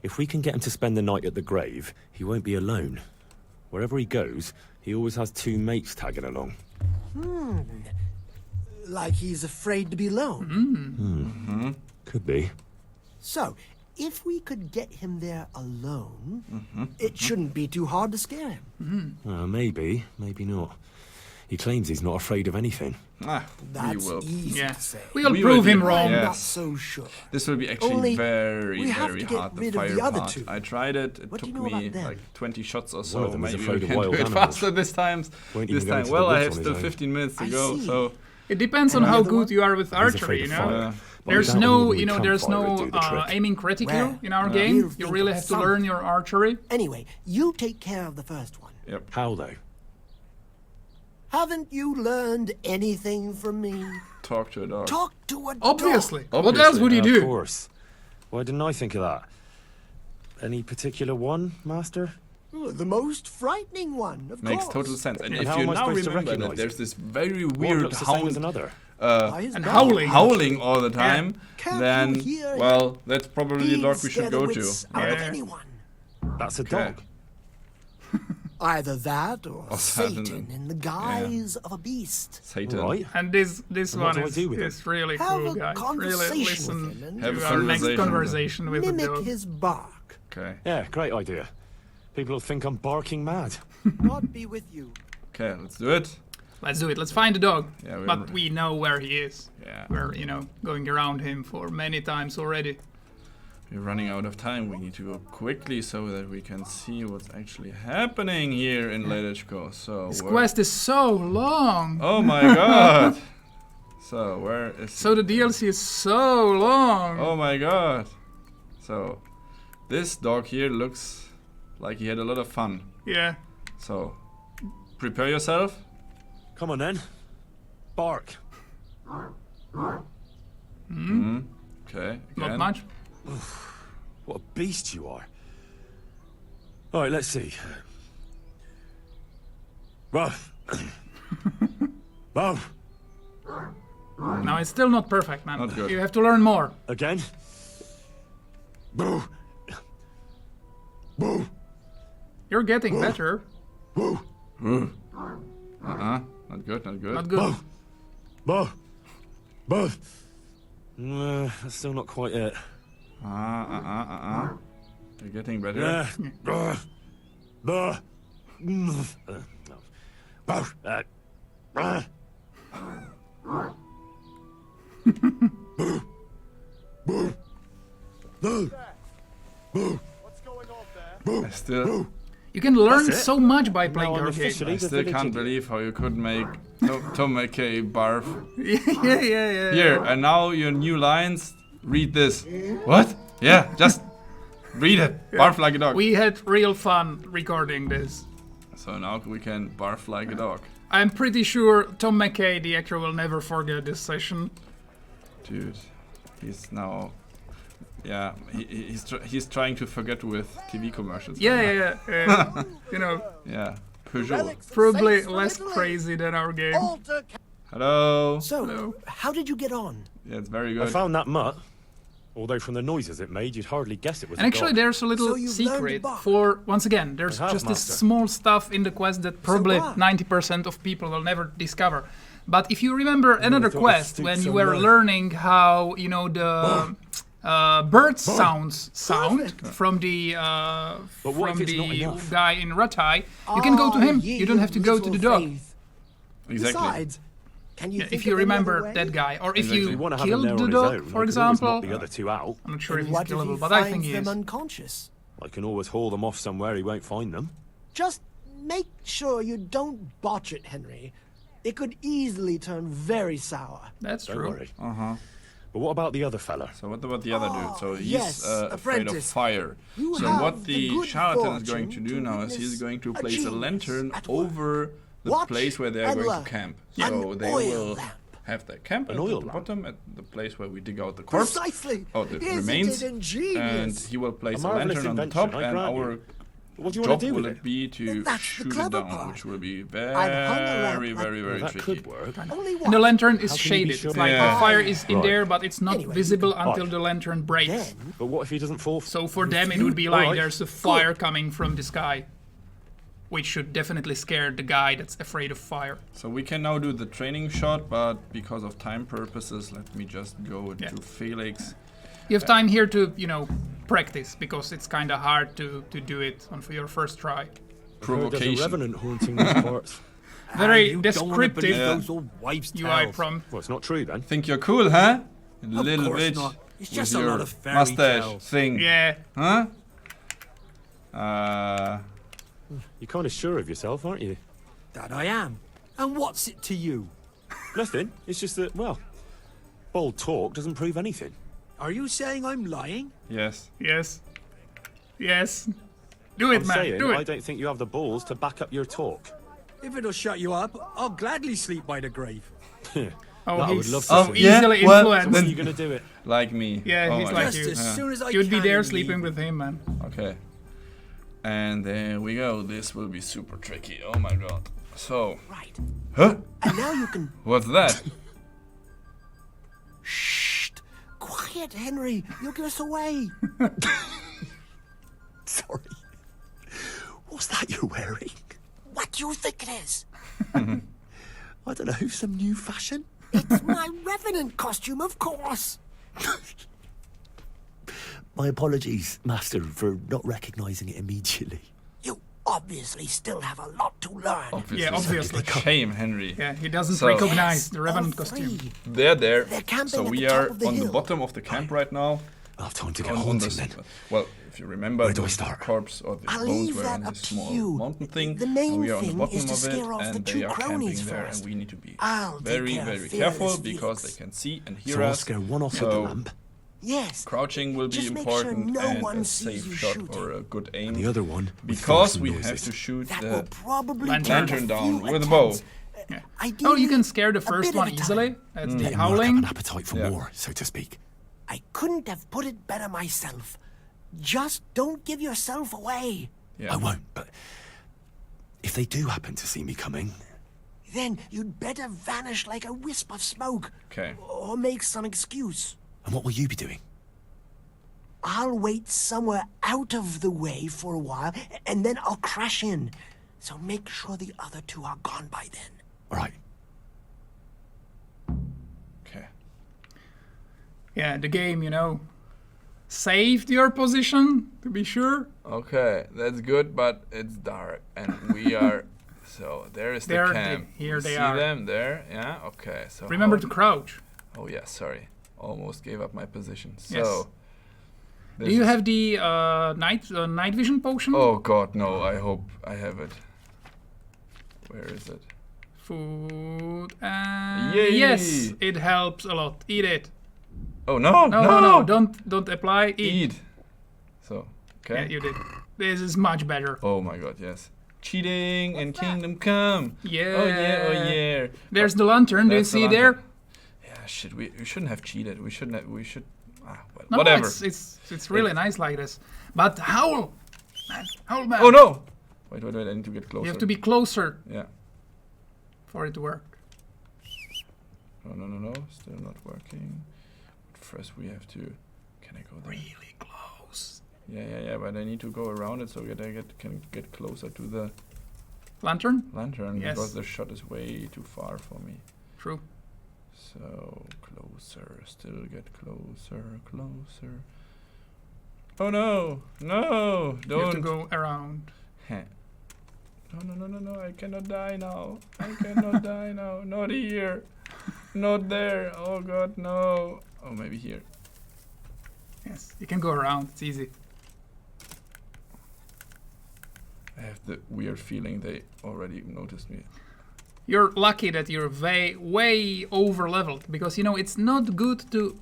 Speaker 3: if we can get him to spend the night at the grave, he won't be alone. Wherever he goes, he always has two mates tagging along.
Speaker 4: Like he's afraid to be alone.
Speaker 3: Could be.
Speaker 4: So, if we could get him there alone, it shouldn't be too hard to scare him.
Speaker 3: Maybe, maybe not. He claims he's not afraid of anything.
Speaker 1: We
Speaker 4: That's
Speaker 1: will.
Speaker 4: easy
Speaker 2: Yeah.
Speaker 4: to say.
Speaker 2: We'll
Speaker 1: We
Speaker 2: prove
Speaker 1: will
Speaker 2: him
Speaker 1: do-
Speaker 2: wrong.
Speaker 4: I'm
Speaker 1: yeah.
Speaker 4: not so sure.
Speaker 1: This will be actually
Speaker 4: Only
Speaker 1: very,
Speaker 4: we have
Speaker 1: very
Speaker 4: to get
Speaker 1: hard. The
Speaker 4: rid of
Speaker 1: fire
Speaker 4: the other
Speaker 1: part.
Speaker 4: two.
Speaker 1: I tried it. It
Speaker 4: What do
Speaker 1: took
Speaker 4: you know
Speaker 1: me
Speaker 4: about them?
Speaker 1: like 20 shots or
Speaker 3: One
Speaker 1: so.
Speaker 3: of them is
Speaker 1: Maybe
Speaker 3: afraid
Speaker 1: we
Speaker 3: of
Speaker 1: can
Speaker 3: wild
Speaker 1: do it
Speaker 3: animals.
Speaker 1: faster this time.
Speaker 3: Won't
Speaker 1: This
Speaker 3: even go
Speaker 1: time.
Speaker 3: into the
Speaker 1: Well, I
Speaker 3: woods
Speaker 1: have
Speaker 3: on his
Speaker 1: still
Speaker 3: own.
Speaker 1: 15 minutes to
Speaker 4: I
Speaker 1: go.
Speaker 4: see.
Speaker 1: So
Speaker 2: It depends on how good you are with archery, you know.
Speaker 1: Yeah.
Speaker 2: There's
Speaker 3: That
Speaker 2: no,
Speaker 3: ordinary
Speaker 2: you know, there's
Speaker 3: campfire would
Speaker 2: no
Speaker 3: do the trick.
Speaker 2: aiming critical
Speaker 4: Well,
Speaker 2: in our
Speaker 4: we'll
Speaker 2: game. You
Speaker 4: think
Speaker 2: really
Speaker 4: of
Speaker 2: have to learn
Speaker 4: something.
Speaker 2: your archery.
Speaker 4: Anyway, you take care of the first one.
Speaker 1: Yep.
Speaker 3: How though?
Speaker 4: Haven't you learned anything from me?
Speaker 1: Talk to a dog.
Speaker 4: Talk to a
Speaker 2: Obviously.
Speaker 4: dog.
Speaker 2: What else would you
Speaker 3: Of
Speaker 2: do?
Speaker 3: course. Why didn't I think of that? Any particular one, Master?
Speaker 4: The most frightening one, of
Speaker 1: Makes
Speaker 4: course.
Speaker 1: total sense. And if
Speaker 3: how
Speaker 1: you
Speaker 3: am I
Speaker 1: now
Speaker 3: supposed to
Speaker 1: remember that
Speaker 3: recognise
Speaker 1: there's
Speaker 3: it?
Speaker 1: this very
Speaker 3: One
Speaker 1: weird
Speaker 3: looks the same as
Speaker 1: hound
Speaker 3: another.
Speaker 4: By his
Speaker 2: And
Speaker 4: dog.
Speaker 2: howling.
Speaker 1: howling all the time,
Speaker 4: Can't
Speaker 1: then,
Speaker 4: you hear
Speaker 1: well, that's probably the
Speaker 4: He'd
Speaker 1: dog we
Speaker 4: scare
Speaker 1: should
Speaker 4: the
Speaker 1: go to.
Speaker 4: wits out of
Speaker 1: Right?
Speaker 4: anyone.
Speaker 3: That's a
Speaker 1: Okay.
Speaker 3: dog.
Speaker 4: Either that or
Speaker 1: Satan.
Speaker 4: Satan in the guise of a beast.
Speaker 1: Satan.
Speaker 3: Right.
Speaker 2: And this
Speaker 3: And what
Speaker 2: one
Speaker 3: do I do with
Speaker 2: is really
Speaker 4: Have
Speaker 2: cool,
Speaker 4: a
Speaker 2: guys. Really
Speaker 4: conversation
Speaker 2: listen
Speaker 4: with him and
Speaker 1: Have a
Speaker 2: to our next
Speaker 1: conversation.
Speaker 2: conversation with the
Speaker 4: Mimic
Speaker 2: dog.
Speaker 4: his bark.
Speaker 1: Okay.
Speaker 3: Yeah, great idea. People will think I'm barking mad.
Speaker 4: God be with you.
Speaker 1: Okay, let's do it.
Speaker 2: Let's do it. Let's find the dog.
Speaker 1: Yeah,
Speaker 2: But we know where he is.
Speaker 1: Yeah.
Speaker 2: We're, you know, going around him for many times already.
Speaker 1: We're running out of time. We need to go quickly so that we can see what's actually happening here in Ledechko. So
Speaker 2: This
Speaker 1: where-
Speaker 2: quest is so long.
Speaker 1: Oh my god. So where is
Speaker 2: So the DLC is so long.
Speaker 1: Oh my god. So this dog here looks like he had a lot of fun.
Speaker 2: Yeah.
Speaker 1: So prepare yourself.
Speaker 3: Come on then. Bark.
Speaker 1: Okay.
Speaker 2: Not
Speaker 1: again.
Speaker 2: much.
Speaker 3: What a beast you are. All right, let's see. Ruff. Ruff.
Speaker 2: No, it's still not perfect, man.
Speaker 1: Not good.
Speaker 2: You have to learn more.
Speaker 3: Again. Boo. Boo.
Speaker 2: You're getting better.
Speaker 1: Not good, not good.
Speaker 2: Not good.
Speaker 3: Boo. Boo. That's still not quite it.
Speaker 1: You're getting better.
Speaker 3: Yeah. Boo. Boo. No. Boo.
Speaker 1: I still
Speaker 2: You can learn
Speaker 3: That's it.
Speaker 2: so much by playing
Speaker 3: Now I'm
Speaker 2: your game.
Speaker 3: officially
Speaker 1: I
Speaker 3: the
Speaker 1: still
Speaker 3: village
Speaker 1: can't
Speaker 3: idiot.
Speaker 1: believe how you could make Tomake barf.
Speaker 2: yeah.
Speaker 1: Here, and now your new lines. Read this. What? Yeah, just read it. Barf like a dog.
Speaker 2: We had real fun recording this.
Speaker 1: So now we can barf like a dog.
Speaker 2: I'm pretty sure Tom McKay, the actor, will never forget this session.
Speaker 1: Dude, he's now. Yeah, he's trying to forget with TV commercials.
Speaker 2: Yeah. You know,
Speaker 1: Yeah, Peugeot.
Speaker 2: probably less crazy than our game.
Speaker 1: Hello.
Speaker 4: So, how did you get on?
Speaker 1: Yeah, it's very
Speaker 3: I
Speaker 1: good.
Speaker 3: found that mutt. Although from the noises it made, you'd hardly guess it was
Speaker 2: And
Speaker 3: a
Speaker 2: actually,
Speaker 3: dog.
Speaker 2: there's a little
Speaker 4: So you've learned
Speaker 2: secret
Speaker 4: to bark.
Speaker 2: for, once again, there's
Speaker 3: I have,
Speaker 2: just this
Speaker 3: Master.
Speaker 2: small stuff in the quest that probably
Speaker 4: what?
Speaker 2: 90% of people will never discover. But if you remember another
Speaker 3: thought it
Speaker 2: quest
Speaker 3: stooped
Speaker 2: when
Speaker 3: so
Speaker 2: you were
Speaker 3: low.
Speaker 2: learning how, you know, the bird sounds sound from the
Speaker 3: But what
Speaker 2: from
Speaker 3: if it's not
Speaker 2: the
Speaker 3: enough?
Speaker 2: guy in Ratai, you can go to him. You don't have to go to the dog.
Speaker 1: Exactly.
Speaker 4: Besides, can you
Speaker 2: Yeah,
Speaker 4: think
Speaker 2: if you
Speaker 4: of any other
Speaker 2: remember
Speaker 4: way?
Speaker 2: that guy, or if
Speaker 1: Exactly.
Speaker 3: If you
Speaker 2: you
Speaker 3: want to have him
Speaker 2: killed
Speaker 3: there
Speaker 2: the
Speaker 3: on his
Speaker 2: dog,
Speaker 3: own,
Speaker 2: for
Speaker 3: I could always
Speaker 2: example.
Speaker 3: knock the other two out.
Speaker 2: I'm not sure if
Speaker 4: And
Speaker 2: he's
Speaker 4: what if
Speaker 2: killable,
Speaker 4: he
Speaker 2: but I think
Speaker 4: finds
Speaker 2: he
Speaker 4: them
Speaker 2: is.
Speaker 4: unconscious?
Speaker 3: I can always haul them off somewhere he won't find them.
Speaker 4: Just make sure you don't botch it, Henry. It could easily turn very sour.
Speaker 2: That's
Speaker 3: Don't
Speaker 2: true.
Speaker 3: worry. But what about the other fella?
Speaker 1: So what about the other dude? So he's
Speaker 4: yes,
Speaker 1: afraid of
Speaker 4: apprentice.
Speaker 1: fire.
Speaker 4: You
Speaker 1: So
Speaker 4: have
Speaker 1: what
Speaker 4: the
Speaker 1: the
Speaker 4: good
Speaker 1: charlatan is going to
Speaker 4: fortune
Speaker 1: do
Speaker 4: to
Speaker 1: now is
Speaker 4: witness
Speaker 1: he's going to
Speaker 4: a
Speaker 1: place a
Speaker 4: genius
Speaker 1: lantern
Speaker 4: at work.
Speaker 1: over the
Speaker 4: Watch
Speaker 1: place where they are
Speaker 4: and
Speaker 1: going
Speaker 4: learn.
Speaker 1: to camp.
Speaker 4: An
Speaker 1: So they
Speaker 4: oil
Speaker 1: will
Speaker 4: lamp.
Speaker 1: have their camp
Speaker 3: An
Speaker 1: at
Speaker 3: oil
Speaker 1: the
Speaker 3: lamp?
Speaker 1: bottom, at the place where we dig out the corpse.
Speaker 4: Precisely.
Speaker 1: Oh, the
Speaker 4: Isn't
Speaker 1: remains.
Speaker 4: it ingenious?
Speaker 1: And he will place a
Speaker 3: marvelous
Speaker 1: lantern on the
Speaker 3: invention,
Speaker 1: top,
Speaker 3: I
Speaker 1: and
Speaker 3: grant you.
Speaker 1: our
Speaker 3: What do you want
Speaker 1: job
Speaker 3: to do
Speaker 1: will
Speaker 3: with
Speaker 1: it
Speaker 3: it?
Speaker 1: be to
Speaker 4: That's the
Speaker 1: shoot it
Speaker 4: clever
Speaker 1: down,
Speaker 4: part.
Speaker 1: which will be
Speaker 4: I've hung a lamp
Speaker 1: very,
Speaker 4: like
Speaker 1: very, very
Speaker 3: That
Speaker 1: tricky.
Speaker 3: could work.
Speaker 4: Only
Speaker 2: And
Speaker 4: one.
Speaker 2: the lantern is
Speaker 3: How can you be
Speaker 2: shaded.
Speaker 3: sure?
Speaker 2: It's like
Speaker 1: Yeah.
Speaker 2: the fire is in
Speaker 3: Right.
Speaker 2: there, but it's not
Speaker 4: Anyway,
Speaker 2: visible until
Speaker 3: Right.
Speaker 2: the lantern breaks.
Speaker 4: Then,
Speaker 3: But what if he doesn't fall?
Speaker 2: So for them, it would be like
Speaker 3: Alright.
Speaker 2: there's a fire coming from the sky, which should definitely scare the guy that's afraid of fire.
Speaker 1: So we can now do the training shot, but because of time purposes, let me just go
Speaker 2: Yeah.
Speaker 1: to Felix.
Speaker 2: You have time here to, you know, practice because it's kind of hard to do it on for your first try.
Speaker 3: There's a
Speaker 1: Provocation.
Speaker 3: revenant haunting these parts.
Speaker 2: Very
Speaker 7: you don't wanna believe
Speaker 2: descriptive
Speaker 7: those old wives'
Speaker 2: UI
Speaker 7: tales.
Speaker 2: from.
Speaker 3: Well, it's not true then.
Speaker 1: Think you're cool, huh? Little
Speaker 7: course
Speaker 1: bitch.
Speaker 7: not. It's
Speaker 1: with
Speaker 7: just a
Speaker 1: your
Speaker 7: lot of fairy
Speaker 1: mustache
Speaker 7: tales.
Speaker 1: thing.
Speaker 2: Yeah.
Speaker 1: Huh?
Speaker 3: You're kind of sure of yourself, aren't you?
Speaker 7: That I am. And what's it to you?
Speaker 3: Nothing. It's just that, well, bold talk doesn't prove anything.
Speaker 7: Are you saying I'm lying?
Speaker 1: Yes.
Speaker 2: Yes. Yes. Do it,
Speaker 3: I'm
Speaker 2: man.
Speaker 3: saying
Speaker 2: Do it.
Speaker 3: I don't think you have the balls to back up your talk.
Speaker 7: If it'll shut you up, I'll gladly sleep by the grave.
Speaker 2: Oh,
Speaker 3: That I would
Speaker 2: he's
Speaker 3: love to
Speaker 2: so
Speaker 3: see.
Speaker 1: Yeah,
Speaker 2: easily
Speaker 1: well,
Speaker 2: influenced.
Speaker 3: When are you going to do it?
Speaker 1: Like me.
Speaker 2: Yeah,
Speaker 1: Oh
Speaker 2: he's
Speaker 1: my
Speaker 2: like
Speaker 1: God.
Speaker 7: Just
Speaker 2: you.
Speaker 7: as soon as I
Speaker 2: You'd be
Speaker 7: can
Speaker 2: there
Speaker 7: and
Speaker 2: sleeping
Speaker 7: leave.
Speaker 2: with him, man.
Speaker 1: Okay. And there we go. This will be super tricky. Oh my god. So.
Speaker 4: Right.
Speaker 1: Huh?
Speaker 4: And now you can...
Speaker 1: What's that?
Speaker 4: Shh! Quiet, Henry. You'll give us away.
Speaker 3: Sorry. What's that you're wearing?
Speaker 4: What do you think it is?
Speaker 3: I don't know, some new fashion?
Speaker 4: It's my revenant costume, of course.
Speaker 3: My apologies, Master, for not recognising it immediately.
Speaker 4: You obviously still have a lot to learn.
Speaker 1: Obviously.
Speaker 2: Yeah, obviously.
Speaker 1: Shame, Henry.
Speaker 2: Yeah, he doesn't
Speaker 1: So-
Speaker 2: recognize the
Speaker 4: All
Speaker 2: Revenant
Speaker 4: three.
Speaker 2: costume.
Speaker 1: They're there.
Speaker 4: They're camping
Speaker 1: So
Speaker 4: at
Speaker 1: we
Speaker 4: the top
Speaker 1: are
Speaker 4: of the
Speaker 1: on the
Speaker 4: hill.
Speaker 1: bottom of the camp right now.
Speaker 3: I'll have time to get
Speaker 1: On
Speaker 3: haunting
Speaker 1: this-
Speaker 3: then.
Speaker 1: Well, if you remember,
Speaker 3: Where do I
Speaker 1: the
Speaker 3: start?
Speaker 1: corpse or the
Speaker 4: I'll
Speaker 1: bones
Speaker 4: leave
Speaker 1: were
Speaker 4: that
Speaker 1: on
Speaker 4: up
Speaker 1: this
Speaker 4: to
Speaker 1: small
Speaker 4: you.
Speaker 1: mountain thing.
Speaker 4: The main
Speaker 1: and we are on the
Speaker 4: thing
Speaker 1: bottom
Speaker 4: is to
Speaker 1: of it,
Speaker 4: scare off the
Speaker 1: and
Speaker 4: two
Speaker 1: they are camping
Speaker 4: cronies
Speaker 1: there,
Speaker 4: first.
Speaker 1: and we need to be
Speaker 4: I'll take
Speaker 1: very,
Speaker 4: care of
Speaker 1: very
Speaker 4: fairest
Speaker 1: careful because
Speaker 4: Felix.
Speaker 1: they can see and hear
Speaker 3: So I'll
Speaker 1: us.
Speaker 3: scare one off
Speaker 1: So
Speaker 3: with the lamp,
Speaker 4: Yes.
Speaker 1: crouching will be
Speaker 4: Just make sure
Speaker 1: important
Speaker 4: no
Speaker 1: and
Speaker 4: one
Speaker 1: a
Speaker 4: sees
Speaker 1: safe
Speaker 4: you
Speaker 1: shot
Speaker 4: shooting.
Speaker 1: or a good aim.
Speaker 3: and the other one with
Speaker 1: Because
Speaker 3: fearsome
Speaker 1: we
Speaker 3: noises.
Speaker 1: have to shoot
Speaker 4: That will
Speaker 1: the
Speaker 4: probably
Speaker 2: Lantern
Speaker 4: take a
Speaker 1: down
Speaker 4: few
Speaker 1: with a bow.
Speaker 4: attempts.
Speaker 2: Yeah.
Speaker 4: Ideally,
Speaker 2: Oh, you can scare the
Speaker 4: a
Speaker 2: first
Speaker 4: bit at
Speaker 2: one
Speaker 4: a time.
Speaker 2: easily. That's the
Speaker 3: Let him work up
Speaker 2: howling.
Speaker 3: an appetite for
Speaker 1: Yeah.
Speaker 3: more, so to speak.
Speaker 4: I couldn't have put it better myself. Just don't give yourself away.
Speaker 1: yeah.
Speaker 3: I won't, but if they do happen to see me coming,
Speaker 4: Then you'd better vanish like a wisp of smoke.
Speaker 1: Okay.
Speaker 4: Or make some excuse.
Speaker 3: and what will you be doing?
Speaker 4: I'll wait somewhere out of the way for a while, and then I'll crash in. So make sure the other two are gone by then.
Speaker 3: All right.
Speaker 1: Okay.
Speaker 2: Yeah, the game, you know, saved your position, to be sure.
Speaker 1: Okay, that's good, but it's dark, and we are. So there is the
Speaker 2: There
Speaker 1: camp.
Speaker 2: here
Speaker 1: You
Speaker 2: they
Speaker 1: see
Speaker 2: are.
Speaker 1: them there? Yeah. Okay. So
Speaker 2: Remember
Speaker 1: how-
Speaker 2: to crouch.
Speaker 1: Oh yeah, sorry. Almost gave up my position. So.
Speaker 2: Yes.
Speaker 1: this
Speaker 2: Do you
Speaker 1: is-
Speaker 2: have the night vision potion?
Speaker 1: Oh God, no! I hope I have it. Where is it?
Speaker 2: Food and
Speaker 1: Yay!
Speaker 2: yes, it helps a lot. Eat it.
Speaker 1: Oh no!
Speaker 2: No, don't apply. Eat.
Speaker 1: Eat. So.
Speaker 2: Yeah,
Speaker 1: Okay.
Speaker 2: you did. This is much better.
Speaker 1: Oh my God! Yes. Cheating and Kingdom Come.
Speaker 2: Yeah.
Speaker 1: Oh yeah! Oh yeah!
Speaker 2: There's the lantern. Do you
Speaker 1: That's the
Speaker 2: see
Speaker 1: lantern.
Speaker 2: there?
Speaker 1: Yeah. Shit. We shouldn't have cheated. We shouldn't. Have, we should. Well,
Speaker 2: No,
Speaker 1: whatever.
Speaker 2: It's really nice like this. But howl, man, howl, man.
Speaker 1: Oh no! Wait! I need to get closer.
Speaker 2: You have to be closer
Speaker 1: Yeah.
Speaker 2: for it to work.
Speaker 1: No. Still not working. But first we have to. Can I go there?
Speaker 2: Really close.
Speaker 1: Yeah. But I need to go around it so that I can get closer to the
Speaker 2: Lantern?
Speaker 1: lantern
Speaker 2: Yes.
Speaker 1: because the shot is way too far for me.
Speaker 2: True.
Speaker 1: So closer, still get closer. Oh no! No!
Speaker 2: You have to
Speaker 1: Don't!
Speaker 2: go around.
Speaker 1: Heh. No! I cannot die now. I cannot die now. Not here. Not there. Oh God, no. Oh, maybe here.
Speaker 2: Yes, you can go around. It's easy.
Speaker 1: I have the weird feeling they already noticed me.
Speaker 2: You're lucky that you're way over leveled because you know it's not good to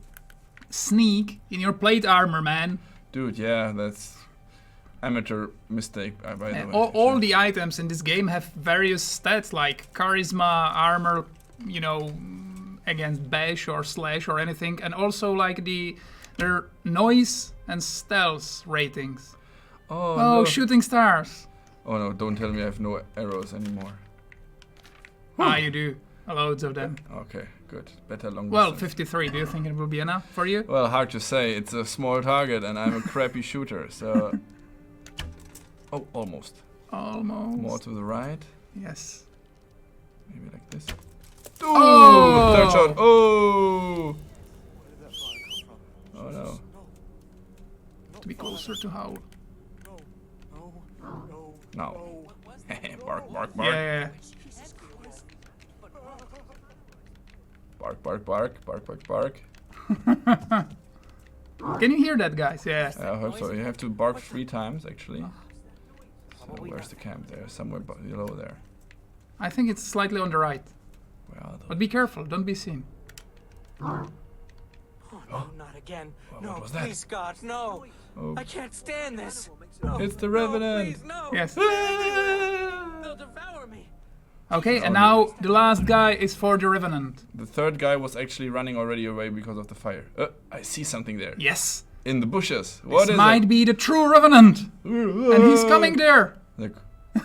Speaker 2: sneak in your plate armor, man.
Speaker 1: Dude, yeah, that's amateur mistake, by the way.
Speaker 2: All the items in this game have various stats like charisma, armor, you know, against bash or slash or anything, and also like their noise and stealth ratings.
Speaker 1: Oh,
Speaker 2: Oh,
Speaker 1: no.
Speaker 2: shooting stars.
Speaker 1: Oh no, don't tell me I have no arrows anymore.
Speaker 2: Ah, you do. Loads of them.
Speaker 1: Okay, good. Better long
Speaker 2: Well,
Speaker 1: distance.
Speaker 2: 53. Do you think it will be enough for you?
Speaker 1: Well, hard to say. It's a small target and I'm a crappy shooter, so... Oh, almost.
Speaker 2: Almost.
Speaker 1: More to the right.
Speaker 2: Yes.
Speaker 1: Maybe like this.
Speaker 2: Oh!
Speaker 1: Third shot. Oh! Oh no.
Speaker 2: To be closer to Howl.
Speaker 1: No. Bark.
Speaker 2: Yeah.
Speaker 1: Bark.
Speaker 2: Can you hear that, guys? Yeah.
Speaker 1: I hope so. You have to bark 3 times, actually. So where's the camp? There, somewhere below there.
Speaker 2: I think it's slightly on the right.
Speaker 1: Where are those?
Speaker 2: But be careful, don't be seen.
Speaker 8: Oh, no, not again. No,
Speaker 1: was that?
Speaker 8: please, God, no.
Speaker 1: Oh.
Speaker 8: I can't stand this. No,
Speaker 1: It's the
Speaker 8: no,
Speaker 1: Revenant.
Speaker 8: please, no.
Speaker 2: Yes.
Speaker 8: They'll devour me.
Speaker 2: Okay, and now the last guy is for the Revenant.
Speaker 1: The third guy was actually running already away because of the fire. I see something there.
Speaker 2: Yes.
Speaker 1: In the bushes. What
Speaker 2: This
Speaker 1: is
Speaker 2: might
Speaker 1: it?
Speaker 2: be the true Revenant. And he's coming there.
Speaker 1: Look,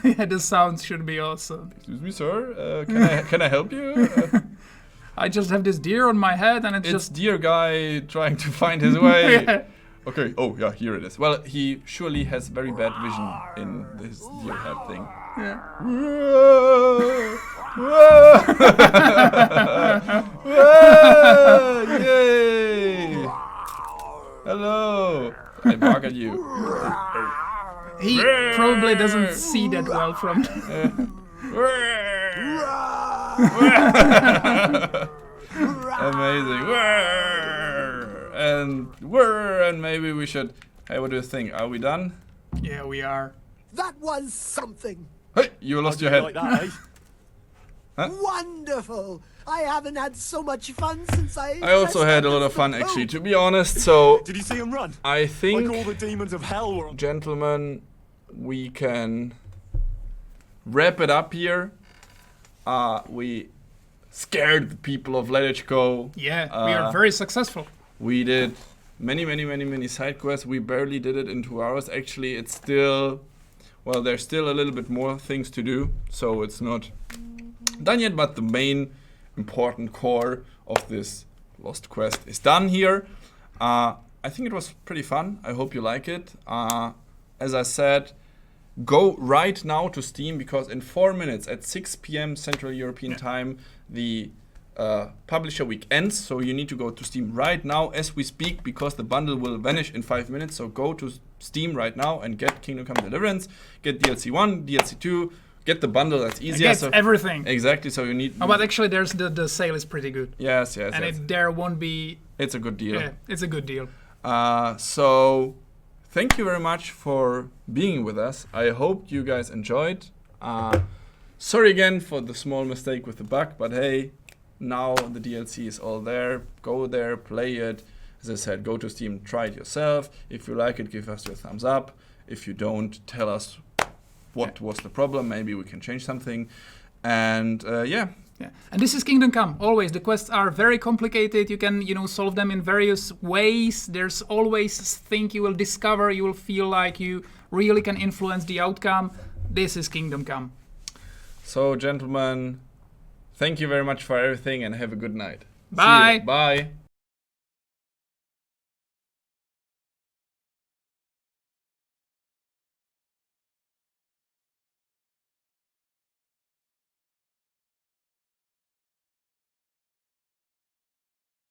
Speaker 2: Yeah, the sounds should be awesome.
Speaker 1: excuse me, sir. Can I help you?
Speaker 2: I just have this deer on my head and it's
Speaker 1: It's
Speaker 2: just...
Speaker 1: deer guy trying to find his way.
Speaker 2: Yeah.
Speaker 1: Okay. Oh yeah, here it is. Well, he surely has very bad vision in this deer head thing.
Speaker 2: Yeah.
Speaker 1: Yay! Hello. I bark at you.
Speaker 2: He probably doesn't see that well from...
Speaker 1: Amazing. And maybe we should. Hey, what do you think? Are we done?
Speaker 2: Yeah, we are.
Speaker 4: That was something.
Speaker 1: Hey, you lost your head.
Speaker 3: Like that, eh?
Speaker 4: Wonderful. I haven't had so much fun since I
Speaker 1: also had a lot of fun, actually, to be honest. So
Speaker 3: Did you see him run?
Speaker 1: I think,
Speaker 3: Like all the demons of hell were on.
Speaker 1: gentlemen, we can wrap it up here. We scared the people of Letechko.
Speaker 2: Yeah, we are very successful.
Speaker 1: We did many side quests. We barely did it in 2 hours. Actually, it's still, well, there's still a little bit more things to do, so it's not done yet, but the main important core of this Lost quest is done here. I think it was pretty fun. I hope you like it. As I said, go right now to Steam, because in 4 minutes at 6 p.m. Central European time, the publisher week ends. So you need to go to Steam right now as we speak, because the bundle will vanish in 5 minutes. So go to Steam right now and get Kingdom Come Deliverance, get DLC 1, DLC 2, get the bundle. That's easier.
Speaker 2: Gets everything.
Speaker 1: Exactly. So you need.
Speaker 2: Oh, but actually, there's the sale is pretty good.
Speaker 1: Yes.
Speaker 2: And there won't be.
Speaker 1: It's a good deal.
Speaker 2: Yeah, it's a good deal.
Speaker 1: So thank you very much for being with us. I hope you guys enjoyed. Sorry again for the small mistake with the bug, but hey, now the DLC is all there. Go there, play it. As I said, go to Steam, try it yourself. If you like it, give us your thumbs up. If you don't, tell us what was the problem. Maybe we can change something. And yeah.
Speaker 2: Yeah, and this is Kingdom Come. Always, the quests are very complicated. You can, solve them in various ways. There's always things you will discover. You will feel like you really can influence the outcome. This is Kingdom Come.
Speaker 1: So, gentlemen, thank you very much for everything, and have a good night.
Speaker 2: Bye.
Speaker 1: See you. Bye.